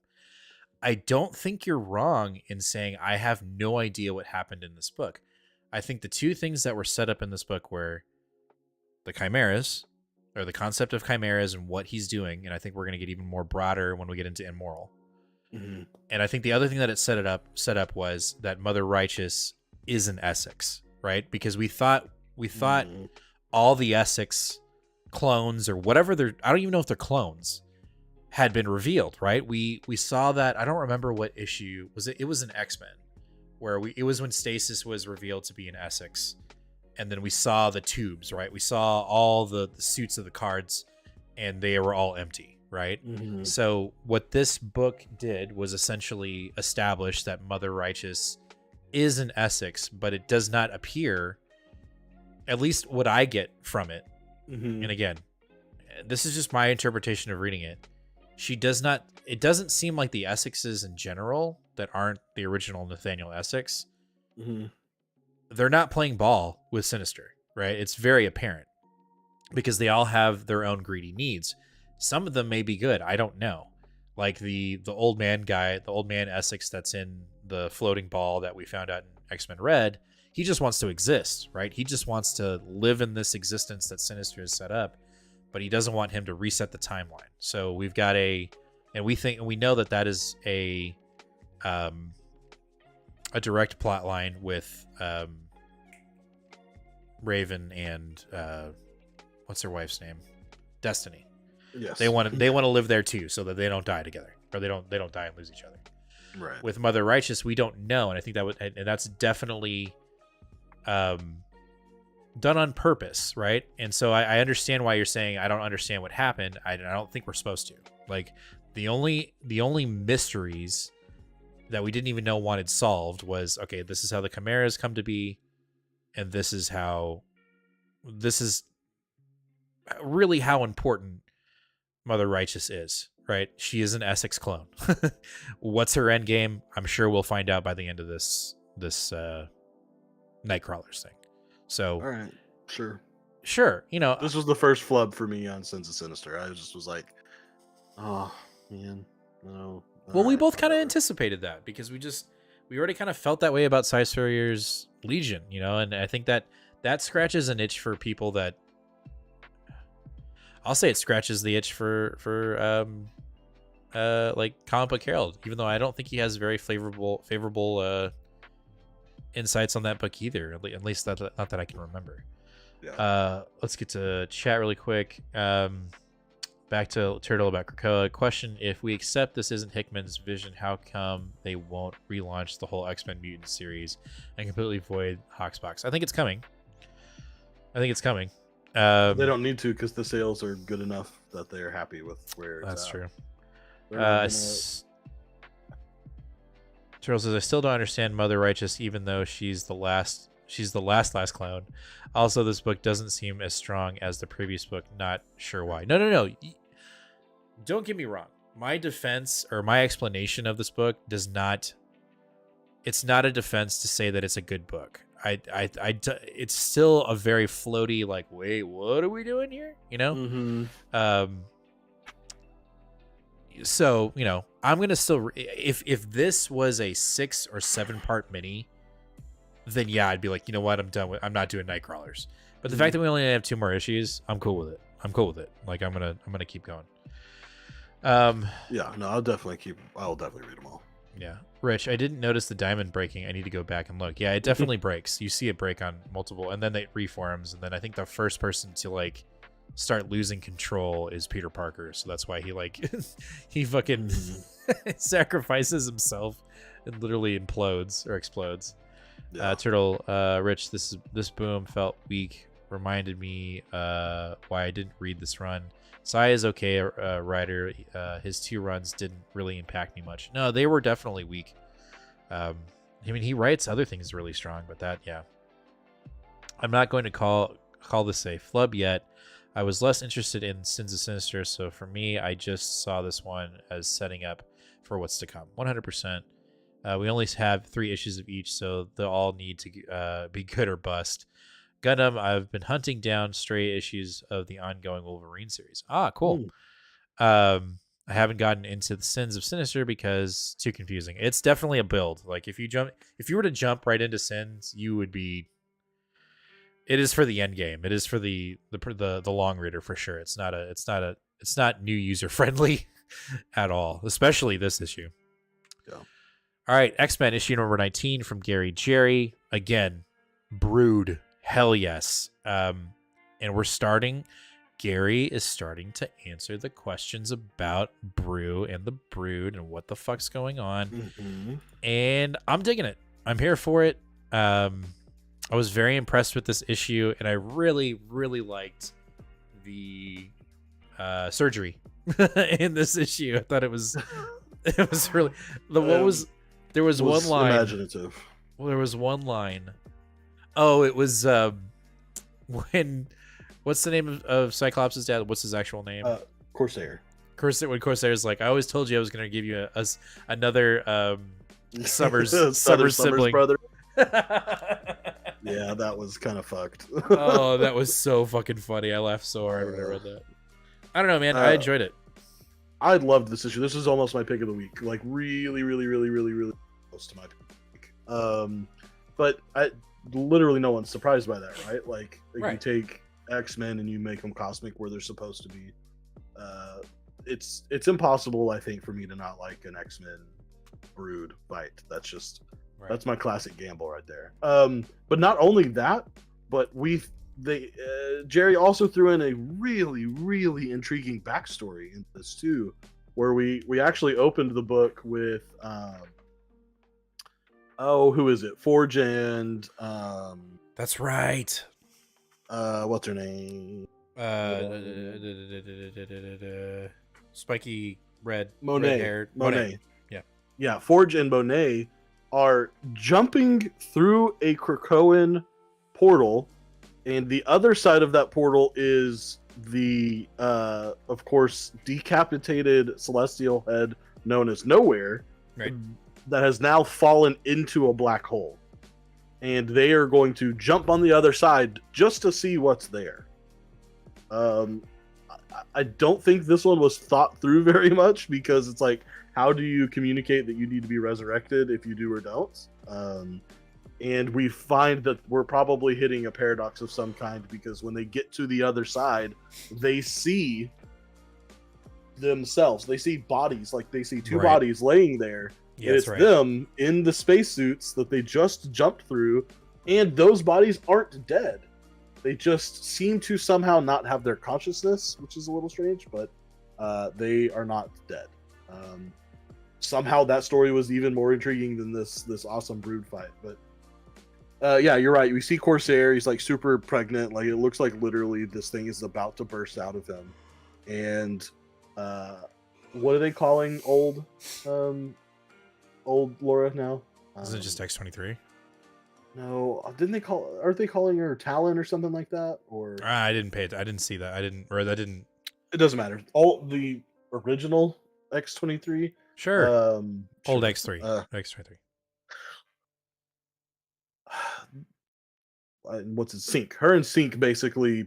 I don't think you're wrong in saying I have no idea what happened in this book. I think the two things that were set up in this book were the chimeras, or the concept of chimeras and what he's doing, and I think we're going to get even more broader when we get into Immoral. And I think the other thing that it set up was that Mother Righteous is an Essex, right? Because we thought all the Essex clones, or whatever I don't even know if they're clones, had been revealed, right? We saw that. I don't remember what issue was it. It was an X-Men where it was when Stasis was revealed to be an Essex, and then we saw the tubes, right? We saw all the suits of the cards, and they were all empty, right? So what this book did was essentially establish that Mother Righteous is an Essex, but it does not appear, at least what I get from it, and again, this is just my interpretation of reading it, it doesn't seem like the Essexes in general that aren't the original Nathaniel Essex, they're not playing ball with Sinister, right? It's very apparent because they all have their own greedy needs. Some of them may be good, I don't know. Like the old man guy, the old man Essex that's in the floating ball that we found out in X-Men Red, he just wants to exist, right? He just wants to live in this existence that Sinister has set up, but he doesn't want him to reset the timeline. So we've got we know that is a direct plot line with Raven and what's her wife's name? Destiny. Yes. They want to live there too, so that they don't die together, or they don't die and lose each other. Right. With Mother Righteous, we don't know, and I think that's definitely done on purpose, right? And so I understand why you're saying I don't understand what happened. I don't think we're supposed to. Like the only mysteries that we didn't even know wanted solved was, okay, this is how the chimeras come to be, and this is how this is really how important Mother Righteous is, right? She is an Essex clone. What's her end game? I'm sure we'll find out by the end of this Nightcrawlers thing. So, all right, sure. This was the first flub for me on Sins of Sinister. I just was like, oh man, no. Well, we both kind of anticipated that because we already kind of felt that way about Size Farrier's Legion, and I think that scratches an itch for people that, I'll say it scratches the itch for like Comic Book Herald, even though I don't think he has very favorable insights on that book either, at least not that I can remember. Yeah. Let's get to chat really quick. Back to Turtle about Krakoa. Question: if we accept this isn't Hickman's vision, how come they won't relaunch the whole X-Men Mutant series and completely void Hawksbox? I think it's coming. They don't need to because the sales are good enough that they're happy with where it's That's at. true. Gonna... Turtle says, I still don't understand Mother Righteous, even though she's the last clone. Also, this book doesn't seem as strong as the previous book. Not sure why. No. Don't get me wrong. My defense or my explanation of this book it's not a defense to say that it's a good book. It's still a very floaty, like, wait, what are we doing here? Mm-hmm. So, I'm going to still, if this was a 6 or 7 part mini, then yeah, I'd be like, you know what? I'm not doing Nightcrawlers. But the fact that we only have 2 more issues, I'm cool with it. Like, I'm going to keep going. Yeah, no, I'll definitely read them all. Yeah. Rich, I didn't notice the diamond breaking. I need to go back and look. Yeah, it definitely breaks. You see it break on multiple, and then it reforms. And then I think the first person to like start losing control is Peter Parker. So that's why he he fucking sacrifices himself and literally implodes or explodes. Yeah. Turtle, Rich, this boom felt weak. Reminded me why I didn't read this run. Sai is okay, writer. His 2 runs didn't really impact me much. No, they were definitely weak. I mean, he writes other things really strong, but that, yeah. I'm not going to call this a flub yet. I was less interested in Sins of Sinister, so for me, I just saw this one as setting up for what's to come. 100%. We only have 3 issues of each, so they'll all need to be good or bust. Gundam, I've been hunting down stray issues of the ongoing Wolverine series. Ah, cool. I haven't gotten into the Sins of Sinister because too confusing. It's definitely a build. Like if you were to jump right into Sins, you would be. It is for the end game. It is for the long reader for sure. It's not new user friendly at all, especially this issue. Yeah. All right, X-Men issue number 19 from Gary Jerry. Again, Brood. Hell yes. And Gary is starting to answer the questions about Brew and the Brood and what the fuck's going on. Mm-hmm. And I'm digging it. I'm here for it. I was very impressed with this issue, and I really, really liked the surgery in this issue. I thought it was really there was one line. Imaginative. Well, there was one line. Oh, it was when what's the name of Cyclops' dad? What's his actual name? Corsair. When Corsair's like, I always told you I was going to give you another Summers sibling. Brother. Yeah, that was kind of fucked. Oh, that was so fucking funny. I laughed so hard when I read that. I don't know, man. I enjoyed it. I loved this issue. This is almost my pick of the week. Like really, really, really, really, really close to my pick. But literally no one's surprised by that, right? Like right. You take X-Men and you make them cosmic where they're supposed to be. It's impossible, I think, for me to not like an X-Men Brood fight. That's just that's my classic gamble right there. But not only that, but Jerry also threw in a really, really intriguing backstory in this too, where we actually opened the book with who is it? Forge and that's right. What's her name? Spiky red Monet. Monet. Yeah. Forge and Monet are jumping through a Krakoan portal And the other side of that portal is the, of course, decapitated celestial head known as Nowhere, Right. that has now fallen into a black hole. And they are going to jump on the other side just to see what's there. I don't think this one was thought through very much, because it's like, how do you communicate that you need to be resurrected if you do or don't? And we find that we're probably hitting a paradox of some kind, because when they get to the other side, they see themselves. They see bodies, like they see two bodies laying there. Yeah, and it's them in the spacesuits that they just jumped through, and those bodies aren't dead. They just seem to somehow not have their consciousness, which is a little strange, but they are not dead. Somehow that story was even more intriguing than this awesome brood fight. But yeah, you're right. We see Corsair. He's like super pregnant. Like it looks like literally this thing is about to burst out of him. And what are they calling old Laura now? Isn't it just X-23? No, didn't they call? Aren't they calling her Talon or something like that? Or I didn't pay it. I didn't see that. I didn't. It doesn't matter. All the original X-23. Sure. Old sure. X3. X-23. What's it? Sync. Her and Sync basically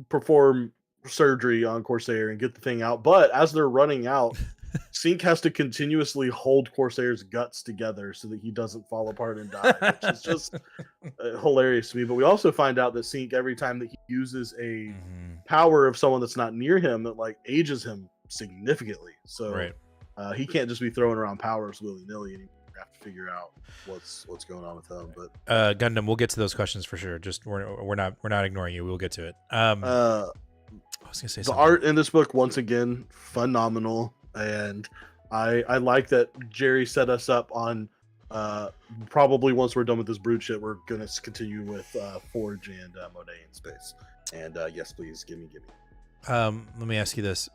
perform surgery on Corsair and get the thing out. But as they're running out, Sync has to continuously hold Corsair's guts together so that he doesn't fall apart and die, which is just hilarious to me. But we also find out that Sync, every time that he uses a power of someone that's not near him, it like ages him significantly. So he can't just be throwing around powers willy-nilly, and you have to figure out what's going on with him. But Gundam, we'll get to those questions for sure. Just we're not ignoring you. We'll get to it. I was gonna say the art in this book, once again, phenomenal. And I like that Jerry set us up on probably once we're done with this brood shit, we're gonna continue with Forge and Monet in space. And yes, please give me. Let me ask you this: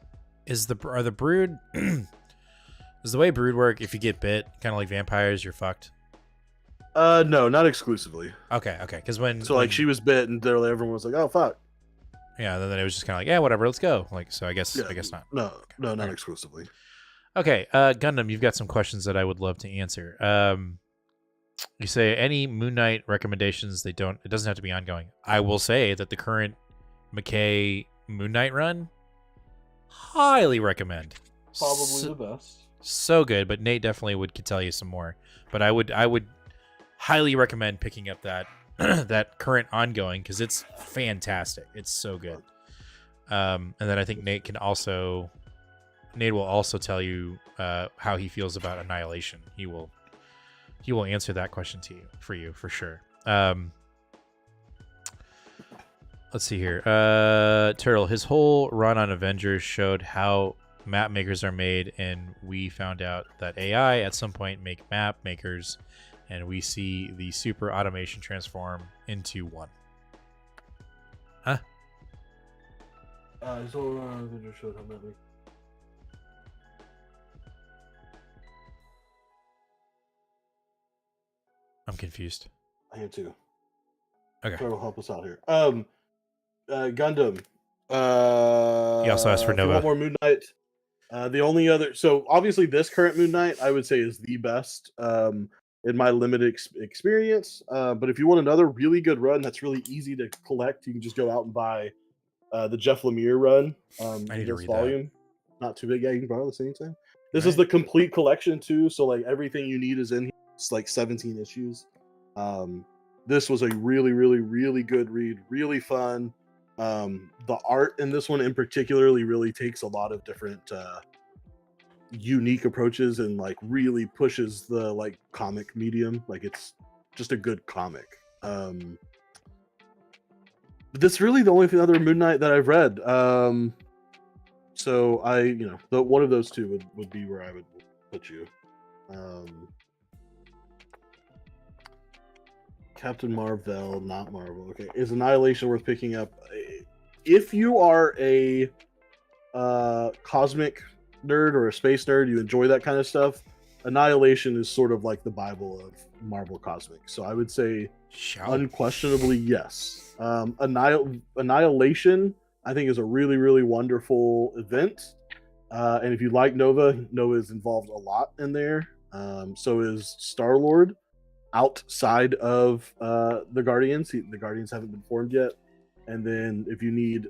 Is the brood does the way brood work? If you get bit, kind of like vampires, you're fucked. No, not exclusively. Okay. Because like she was bit, and everyone was like, "Oh fuck." Yeah, then it was just kind of like, yeah, whatever, let's go. Like, so I guess not. No, not exclusively. Okay, Gundam, you've got some questions that I would love to answer. You say any Moon Knight recommendations? It doesn't have to be ongoing. I will say that the current McKay Moon Knight run, highly recommend. Probably the best. So good, but Nate definitely could tell you some more. But I would highly recommend picking up that that current ongoing, because it's fantastic. It's so good. And then I think Nate will also tell you how he feels about Annihilation. He will answer that question for you for sure. Let's see here. Turtle, his whole run on Avengers showed how map makers are made, and we found out that AI at some point make map makers, and we see the super automation transform into one. Huh? His whole run on Avengers showed how map makers. I'm confused. I am too. Okay. Try to help us out here. Gundam. You also asked for Nova. One more Moon Knight. The only other, so obviously this current Moon Knight, I would say, is the best in my limited experience. But if you want another really good run that's really easy to collect, you can just go out and buy the Jeff Lemire run. I need to read volume. Not too big. Yeah, you can borrow this anytime. This is the complete collection too, so like everything you need is in here. It's like 17 issues. This was a really, really, really good read. Really fun. The art in this one in particularly really takes a lot of different unique approaches and like really pushes the like comic medium. Like it's just a good comic. But that's really the only other Moon Knight that I've read. So one of those two would be where I would put you. Captain Marvel, not Marvel. Okay, is Annihilation worth picking up? If you are a cosmic nerd or a space nerd, you enjoy that kind of stuff, Annihilation is sort of like the Bible of Marvel Cosmics. So I would say unquestionably yes. Annihilation, I think, is a really, really wonderful event. And if you like Nova, Nova is involved a lot in there. So is Star-Lord outside of the Guardians. The Guardians haven't been formed yet. And then if you need,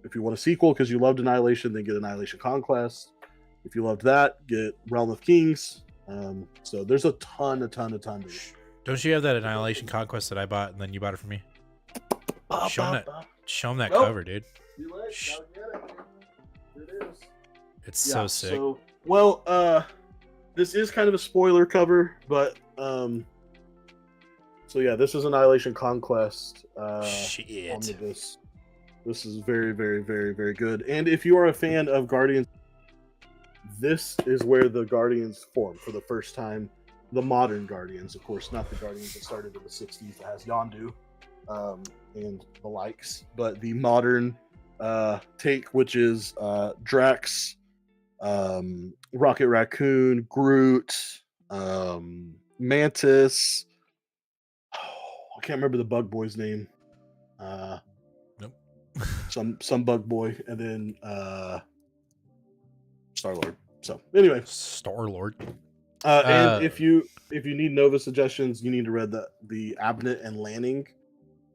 if you want a sequel because you loved Annihilation, then get Annihilation Conquest. If you loved that, get Realm of Kings. So there's a ton. Don't you have that Annihilation Conquest that I bought and then you bought it for me? Show him that cover, dude. It's so sick. So, this is kind of a spoiler cover, but so yeah, this is Annihilation Conquest. Shit. This is very, very, very, very good. And if you are a fan of Guardians, this is where the Guardians form for the first time. The modern Guardians, of course, not the Guardians that started in the 60s that has Yondu and the likes, but the modern take, which is Drax, Rocket Raccoon, Groot, Mantis. I can't remember the Bug Boy's name. Nope. some Bug Boy, and then Star-Lord. So anyway, Star-Lord. And if you need Nova suggestions, you need to read the Abnett and Lanning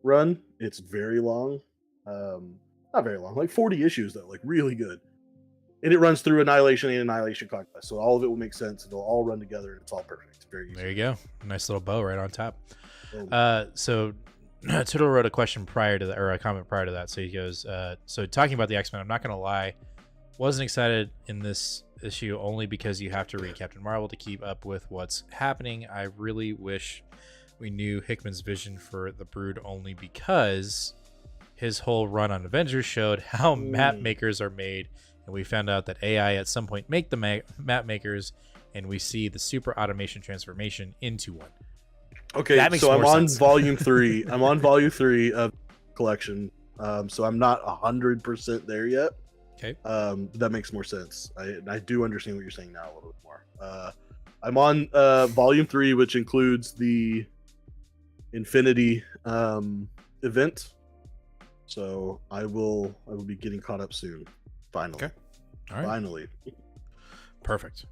run. It's very long. Not very long, like 40 issues though, like really good. And it runs through Annihilation and Annihilation Conquest, so all of it will make sense. It'll all run together, and it's all perfect. Very easy. There you go. Nice little bow right on top. So Tittle wrote a question prior to that, or a comment prior to that. So he goes, so talking about the X-Men, I'm not going to lie, wasn't excited in this issue only because you have to read Captain Marvel to keep up with what's happening. I really wish we knew Hickman's vision for the Brood only because his whole run on Avengers showed how map makers are made, and we found out that AI at some point make the map makers, and we see the super automation transformation into one. Okay, so I'm on volume 3. I'm on volume 3 of collection. So I'm not 100% there yet. Okay. That makes more sense. I do understand what you're saying now a little bit more. I'm on volume 3, which includes the Infinity event. So I will be getting caught up soon. Finally. Okay. All right. Finally. Perfect.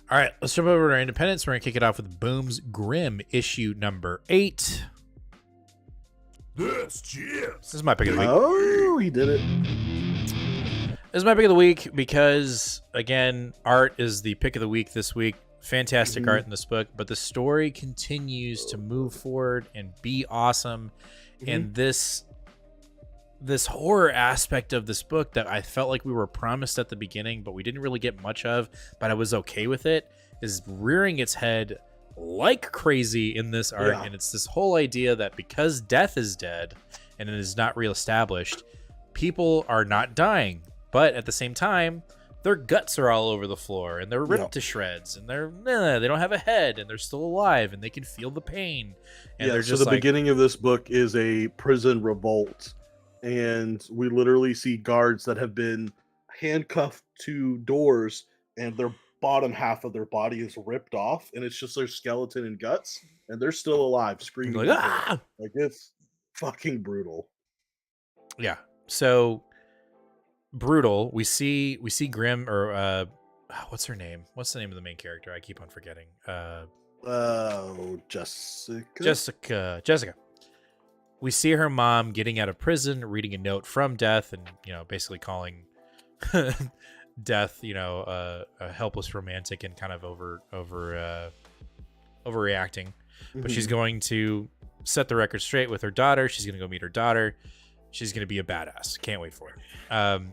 All right, let's jump over to our Independence. We're going to kick it off with Boom's Grimm issue number 8. This is my pick of the week. Oh, he did it. This is my pick of the week because, again, art is the pick of the week this week. Fantastic art in this book, but the story continues to move forward and be awesome. And this horror aspect of this book that I felt like we were promised at the beginning, but we didn't really get much of, but I was okay with it, is rearing its head like crazy in this art. And it's this whole idea that because death is dead and it is not reestablished, people are not dying, but at the same time their guts are all over the floor and they're ripped to shreds, and they don't have a head and they're still alive and they can feel the pain. And they're just so the beginning of this book is a prison revolt, and we literally see guards that have been handcuffed to doors and their bottom half of their body is ripped off, and it's just their skeleton and guts, and they're still alive, screaming like, ah! Like, it's fucking brutal. Yeah. So brutal. We see Grimm, or what's her name? What's the name of the main character? I keep on forgetting. Jessica. We see her mom getting out of prison, reading a note from Death, and basically calling Death, a helpless romantic and kind of overreacting. But she's going to set the record straight with her daughter. She's going to go meet her daughter. She's going to be a badass. Can't wait for it.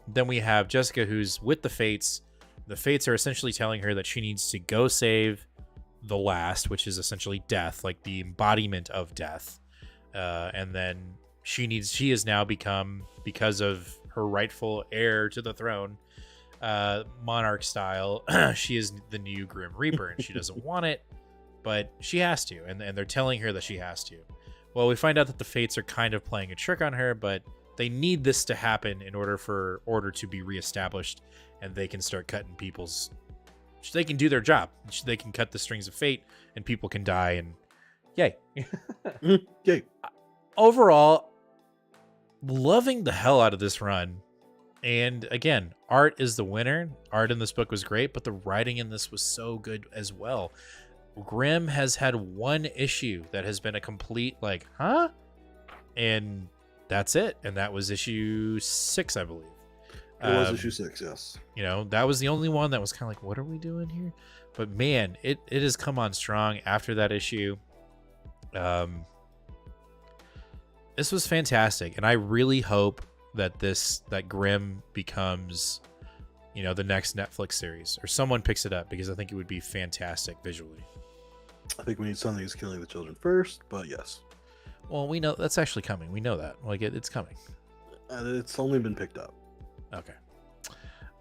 Then we have Jessica, who's with the Fates. The Fates are essentially telling her that she needs to go save the last, which is essentially Death, like the embodiment of Death. And then she has now become, because of her rightful heir to the throne, monarch style, she is the new Grim Reaper, and she doesn't want it, but she has to, and they're telling her that she has to. Well, we find out that the Fates are kind of playing a trick on her, but they need this to happen in order for order to be reestablished, and they can start cutting people's they can do their job. They can cut the strings of fate, and people can die. And yay, Yay! Overall, loving the hell out of this run. And again, art is the winner. Art in this book was great, but the writing in this was so good as well. Grimm has had one issue that has been a complete like, huh? And that's it. And that was issue 6, I believe. It was issue 6, yes. You know, that was the only one that was kind of like, what are we doing here? But man, it has come on strong after that issue. This was fantastic, and I really hope that Grimm becomes, you know, the next Netflix series, or someone picks it up, because I think it would be fantastic visually. I think we need something that's killing the children first, but yes. Well, we know that's actually coming. We know that. Like it's coming. It's only been picked up. Okay.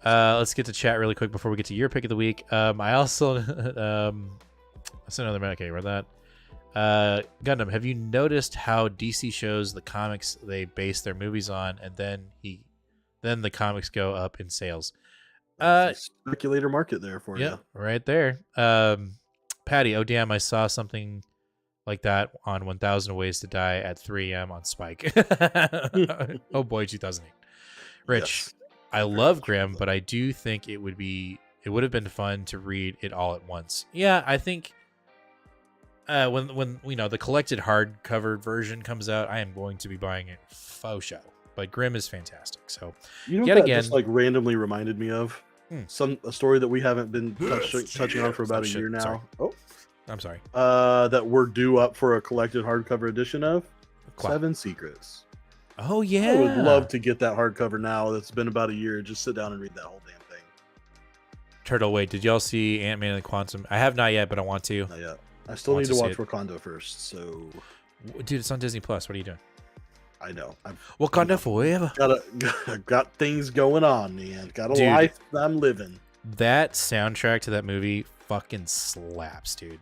Let's get to chat really quick before we get to your pick of the week. I also that's another man. Okay, read that. Gundam, have you noticed how DC shows the comics they base their movies on, and then the comics go up in sales? Speculator market there for you. Right there. Patty, oh damn, I saw something like that on 1000 Ways to Die at 3 a.m. on Spike. Oh boy, 2008. Rich, yes. I love Grimm, but I do think it would have been fun to read it all at once. Yeah, I think when you know the collected hardcover version comes out, I am going to be buying it faux show. But Grimm is fantastic. So you know, that just like randomly reminded me of a story that we haven't been touching on for about a year now. Sorry. Oh, I'm sorry. That we're due up for a collected hardcover edition of 7 Secrets. Oh yeah, I would love to get that hardcover now. That's been about a year. Just sit down and read that whole damn thing. Turtle, wait, did y'all see Ant-Man and the Quantum? I have not yet, but I want to. Not yet. I still need to watch Wakanda first. So, dude, it's on Disney Plus. What are you doing? I know. Wakanda forever. Got things going on, man. Got a life that I'm living. That soundtrack to that movie fucking slaps, dude.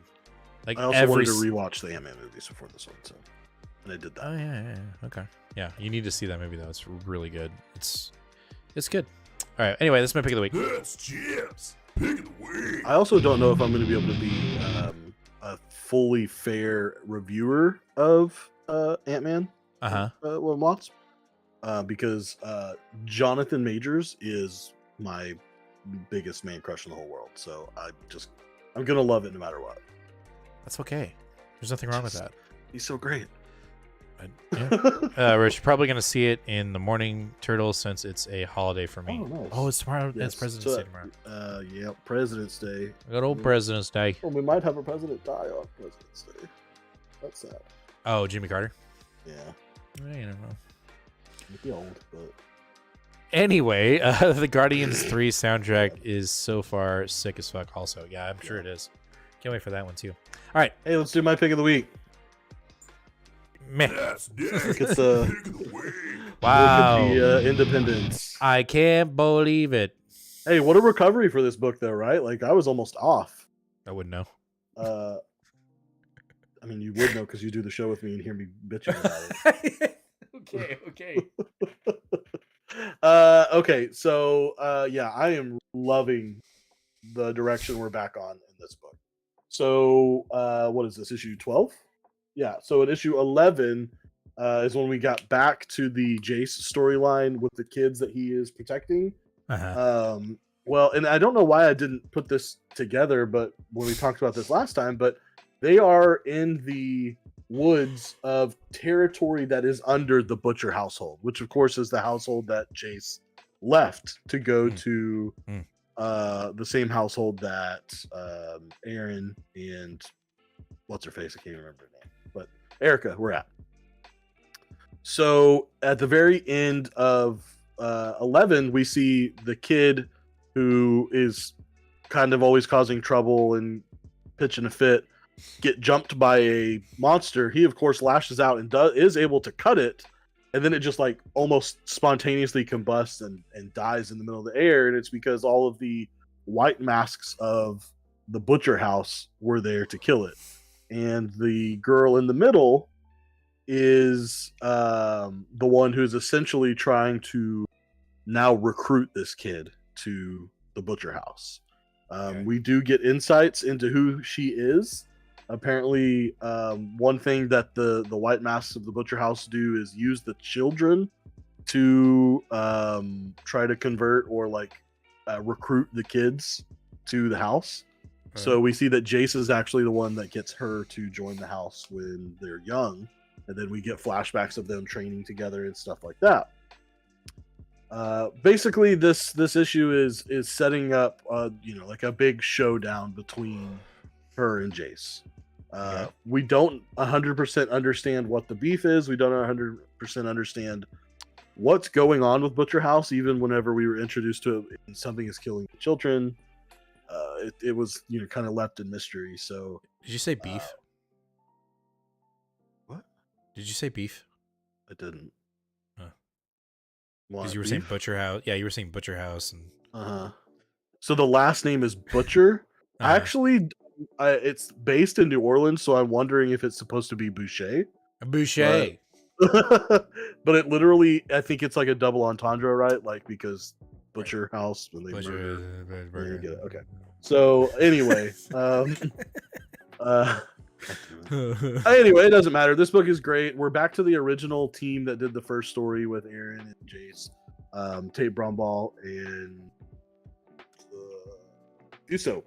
Like I also wanted to rewatch the Ant-Man movies before this one, so and I did that. Oh yeah. Okay. Yeah, you need to see that movie though. It's really good. It's good. All right. Anyway, that's my pick of the week. That's Jim's pick of the week. I also don't know if I'm going to be able to be a fully fair reviewer of Ant-Man. Wasp, because Jonathan Majors is my biggest man crush in the whole world. So I'm gonna love it no matter what. That's okay. There's nothing wrong with that. He's so great. Yeah. Rich, probably gonna see it in the morning, Turtle, since it's a holiday for me. Oh, nice. Oh, it's tomorrow. Yes. It's President's Day tomorrow. Yeah, President's Day. Good old President's Day. Well, we might have a president die on President's Day. That's sad. Oh, Jimmy Carter. Yeah. I don't know. He'd be old, but anyway, the Guardians 3 soundtrack is so far sick as fuck. Also, yeah, I'm sure it is. Can't wait for that one too. All right, hey, let's do my pick of the week. Meh. Look at the wow. Look at the Independence. I can't believe it. Hey, what a recovery for this book, though, right? Like I was almost off. I wouldn't know. I mean, you would know because you do the show with me and hear me bitching about it. Okay. Okay, so yeah, I am loving the direction we're back on in this book. So what is this, issue 12? Yeah, so at issue 11 is when we got back to the Jace storyline with the kids that he is protecting. Well, and I don't know why I didn't put this together, but when we talked about this last time, but they are in the woods of territory that is under the Butcher household, which of course is the household that Jace left to go to the same household that Aaron and what's her face, I can't remember her name, but Erica were at. So at the very end of 11, we see the kid who is kind of always causing trouble and pitching a fit get jumped by a monster. He of course lashes out and is able to cut it, and then it just like almost spontaneously combusts and dies in the middle of the air. And it's because all of the white masks of the Butcher house were there to kill it. And the girl in the middle is the one who's essentially trying to now recruit this kid to the Butcher house. We do get insights into who she is. Apparently, one thing that the White Masks of the Butcher House do is use the children to try to convert or recruit the kids to the house. Right. So we see that Jace is actually the one that gets her to join the house when they're young, and then we get flashbacks of them training together and stuff like that. Basically, this issue is setting up, like a big showdown between her and Jace. We don't 100% understand what the beef is. We don't 100% understand what's going on with Butcher House. Even whenever we were introduced to it, and something is killing the children, it was kind of left in mystery. So, did you say beef? What? Did you say beef? I didn't. Because you were saying Butcher House. Yeah, you were saying Butcher House. And So the last name is Butcher. Actually, it's based in New Orleans, so I'm wondering if it's supposed to be Boucher. Boucher. But it literally, I think it's like a double entendre, right? Like, because Butcher House, when they murder. Okay. So anyway, anyway, it doesn't matter. This book is great. We're back to the original team that did the first story with Aaron and Jace, Tate Brumball, and Uso.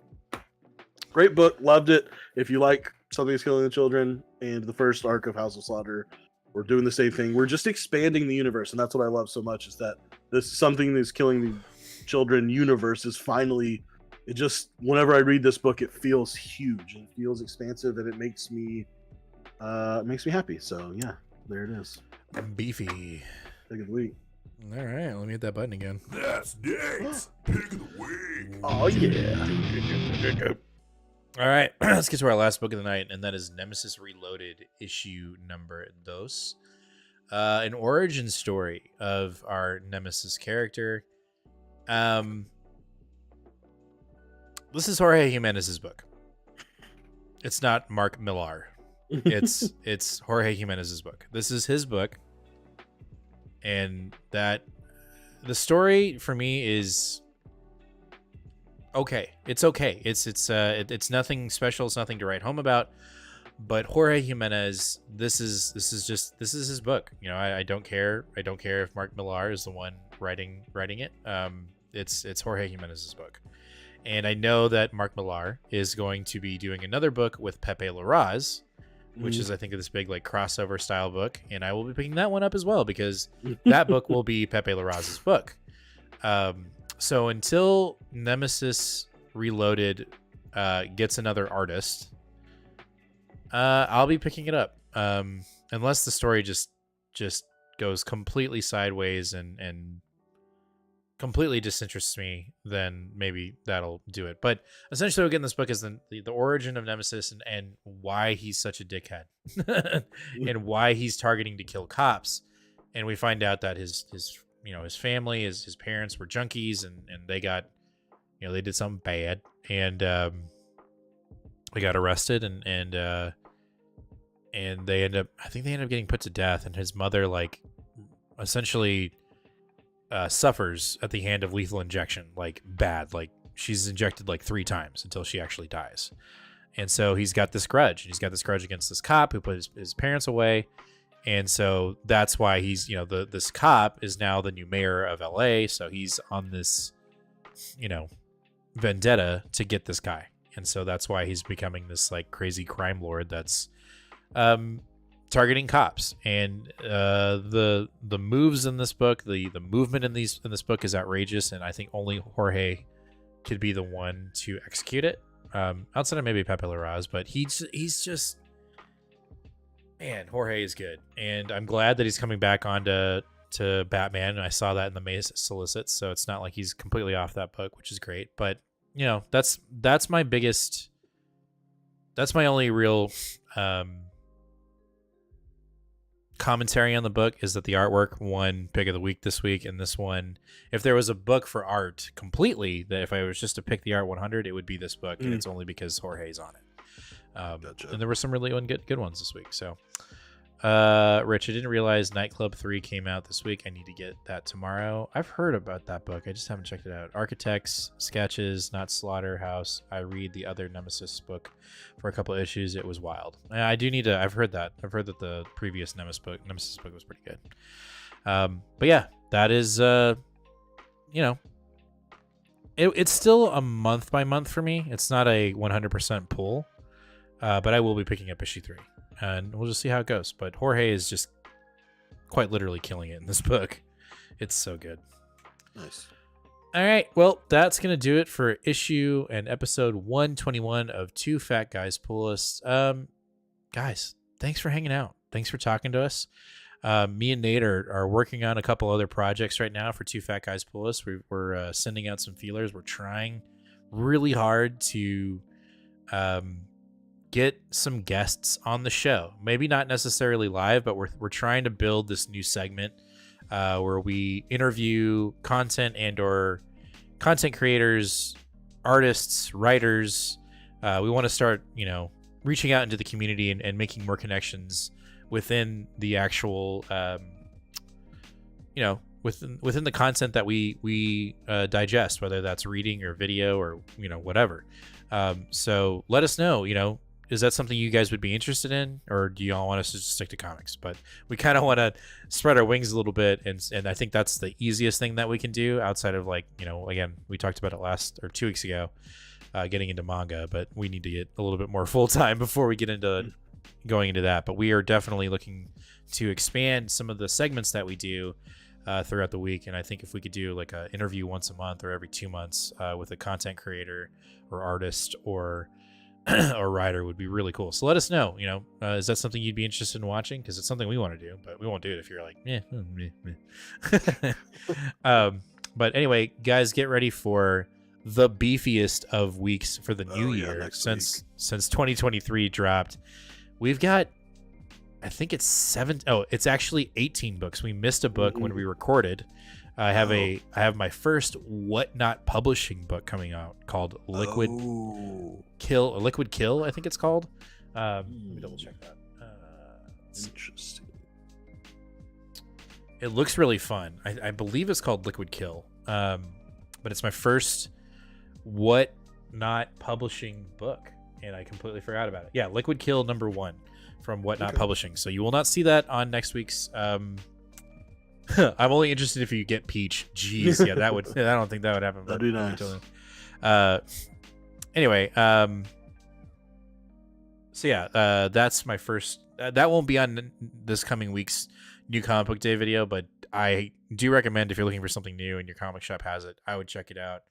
Great book, loved it. If you like Something's Killing the Children and the first arc of House of Slaughter, we're doing the same thing. We're just expanding the universe, and that's what I love so much, is that this Something That's Killing the Children universe is finally, it just, whenever I read this book, it feels huge and it feels expansive, and it makes me happy. So yeah, there it is. Beefy. Pick of the week. All right, let me hit that button again. That's next. Pick of the week. Oh yeah. All right, let's get to our last book of the night, and that is Nemesis Reloaded, issue number 2. An origin story of our Nemesis character. This is Jorge Jimenez's book. It's not Mark Millar. It's Jorge Jimenez's book. This is his book, and that the story for me is okay. It's okay. It's nothing special. It's nothing to write home about. But Jorge Jimenez, this is his book. I don't care. I don't care if Mark Millar is the one writing it. It's Jorge Jimenez's book. And I know that Mark Millar is going to be doing another book with Pepe Larraz, which is, I think, this big crossover style book. And I will be picking that one up as well, because that book will be Pepe Larraz's book. So until Nemesis Reloaded gets another artist, I'll be picking it up. Unless the story just goes completely sideways and completely disinterests me, then maybe that'll do it. But essentially what we get in this book is the origin of Nemesis and why he's such a dickhead and why he's targeting to kill cops. And we find out that his family, his parents were junkies, and they got, they did something bad, and they got arrested, and they end up getting put to death, and his mother essentially suffers at the hand of lethal injection, bad, she's injected 3 times until she actually dies. And so he's got this grudge, and he's got this grudge against this cop who put his parents away. And so that's why he's, this cop is now the new mayor of LA. So he's on this, vendetta to get this guy. And so that's why he's becoming this crazy crime lord that's targeting cops. And the moves in this book, the movement in this book is outrageous. And I think only Jorge could be the one to execute it. Outside of maybe Pepe Larraz, but he's just, man, Jorge is good, and I'm glad that he's coming back on to Batman. And I saw that in the May solicits, so it's not like he's completely off that book, which is great. But that's my biggest, that's my only real commentary on the book, is that the artwork won pick of the week this week. And this one, if there was a book for art completely, that if I was just to pick the art 100, it would be this book, and it's only because Jorge's on it. Gotcha. And there were some really good ones this week. So Rich, I didn't realize Nightclub 3 came out this week. I need to get that tomorrow. I've heard about that book. I just haven't checked it out. Architects, Sketches, Not Slaughterhouse. I read the other Nemesis book for a couple of issues. It was wild. I do need to. I've heard that. I've heard that the previous Nemesis book was pretty good. But yeah, that is, it's still a month by month for me. It's not a 100% pull, but I will be picking up issue 3. And we'll just see how it goes. But Jorge is just quite literally killing it in this book. It's so good. Nice. All right. Well, that's going to do it for issue and episode 121 of Two Fat Guys Pull List. Guys, thanks for hanging out. Thanks for talking to us. Me and Nate are working on a couple other projects right now for Two Fat Guys Pull List. We're sending out some feelers. We're trying really hard to get some guests on the show. Maybe not necessarily live, but we're trying to build this new segment where we interview content and or content creators, artists, writers. We want to start, reaching out into the community and making more connections within the actual, within the content that we digest, whether that's reading or video or whatever. So let us know. Is that something you guys would be interested in, or do y'all want us to just stick to comics? But we kind of want to spread our wings a little bit, and I think that's the easiest thing that we can do outside of again, we talked about it 2 weeks ago, getting into manga, but we need to get a little bit more full time before we get into going into that. But we are definitely looking to expand some of the segments that we do throughout the week, and I think if we could do like an interview once a month or every 2 months with a content creator or artist or or writer would be really cool. So let us know, is that something you'd be interested in watching? Because it's something we want to do, but we won't do it if you're like, but anyway, guys, get ready for the beefiest of weeks for the new year since 2023 dropped. We've got, I think it's it's actually 18 books. We missed a book when we recorded. I have my first Whatnot publishing book coming out called Liquid Kill, I think it's called. Let me double check that. Interesting. It looks really fun. I believe it's called Liquid Kill. But it's my first Whatnot publishing book, and I completely forgot about it. Yeah, Liquid Kill #1 from Whatnot Publishing. So you will not see that on next week's I'm only interested if you get Peach. Jeez, yeah, that would. I don't think that would happen. That'd be nice. Anyway, so yeah, that's my first. That won't be on this coming week's new comic book day video, but I do recommend if you're looking for something new and your comic shop has it, I would check it out.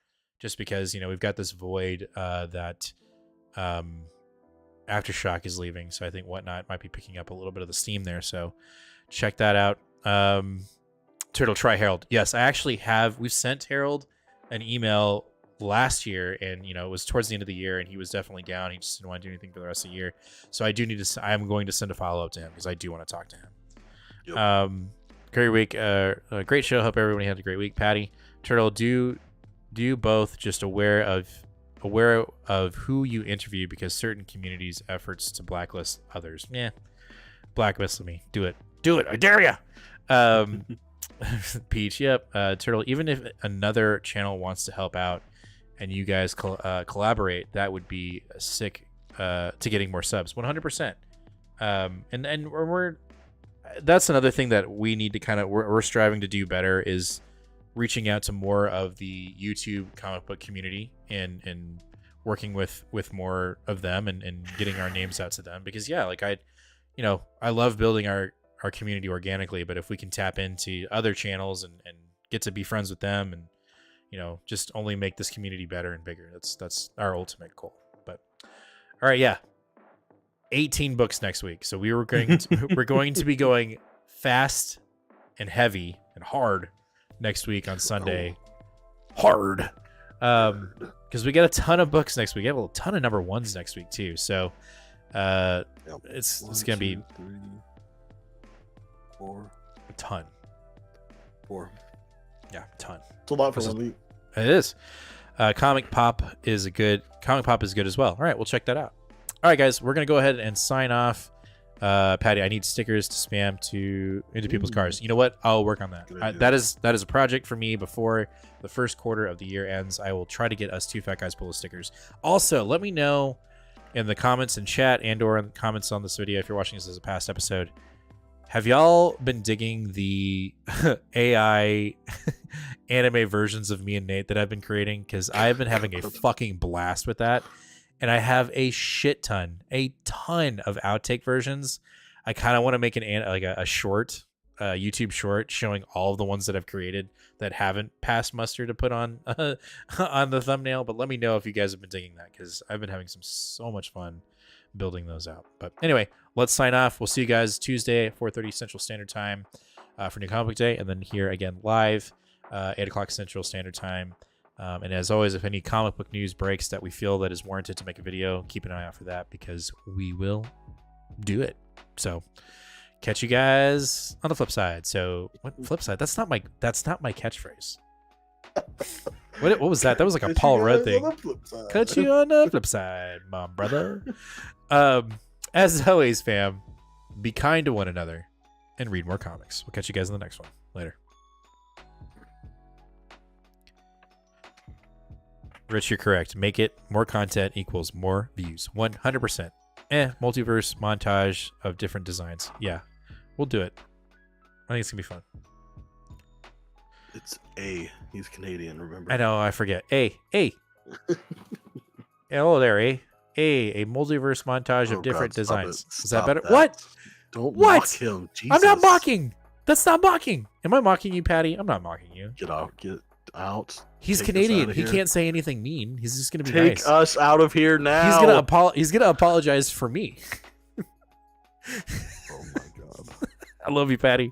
Just because we've got this void that Aftershock is leaving, so I think Whatnot might be picking up a little bit of the steam there. So check that out. Turtle, try Harold. Yes, I actually have. We've sent Harold an email last year, and it was towards the end of the year, and he was definitely down. He just didn't want to do anything for the rest of the year. So I do need to. I'm going to send a follow up to him because I do want to talk to him. Yep. Great week. Great show. Hope everybody had a great week. Patty, Turtle, do you both just aware of who you interview because certain communities' efforts to blacklist others? Yeah, blacklist me. Do it. I dare ya. Peach, yep. Turtle, even if another channel wants to help out and you guys collaborate, that would be sick to getting more subs. 100%. And we're that's another thing that we need to we're striving to do better is reaching out to more of the YouTube comic book community and working with more of them and getting our names out to them, because I love building our community organically, but if we can tap into other channels and get to be friends with them and just only make this community better and bigger, that's our ultimate goal. But all right, yeah, 18 books next week, so we're going to be going fast and heavy and hard next week on Sunday. Hard because we got a ton of books next week. We have a ton of #1s next week too, so it's gonna be 4. a ton. 4. Yeah, a ton. It's a lot for 1 week. It is. Comic Pop is good as well. All right, we'll check that out. All right, guys, we're gonna go ahead and sign off. Patty, I need stickers to spam into people's cars. You know what? I'll work on that. That is a project for me before the first quarter of the year ends. I will try to get us 2 Fat Guys Full of stickers. Also, let me know in the comments and chat and/or in the comments on this video if you're watching this as a past episode. Have y'all been digging the AI anime versions of me and Nate that I've been creating? Because I've been having a fucking blast with that. And I have a ton of outtake versions. I kind of want to make a short, YouTube short showing all of the ones that I've created that haven't passed muster to put on on the thumbnail. But let me know if you guys have been digging that, because I've been having so much fun building those out. But anyway, let's sign off. We'll see you guys Tuesday at 4:30 Central Standard Time for New Comic Book Day, and then here again live 8 o'clock Central Standard Time. And as always, if any comic book news breaks that we feel that is warranted to make a video, keep an eye out for that, because we will do it. So catch you guys on the flip side. So what flip side? That's not my catchphrase. What was that? That was like a Paul Rudd thing. Catch you on the flip side, my brother. As always, fam, be kind to one another and read more comics. We'll catch you guys in the next one. Later. Rich, you're correct. Make it more content equals more views. 100%. Multiverse montage of different designs. Yeah, we'll do it. I think it's gonna be fun. It's A. He's Canadian, remember? I know, I forget. A. Hello there, A. A multiverse montage of different designs. Is that better? That. What? Don't what? mock him. Jesus. I'm not mocking. That's not mocking. Am I mocking you, Patty? I'm not mocking you. Get out. Get out. He's Canadian. He can't say anything mean. He's just gonna be nice. Take us out of here now. He's gonna apologize for me. Oh my god. I love you, Patty.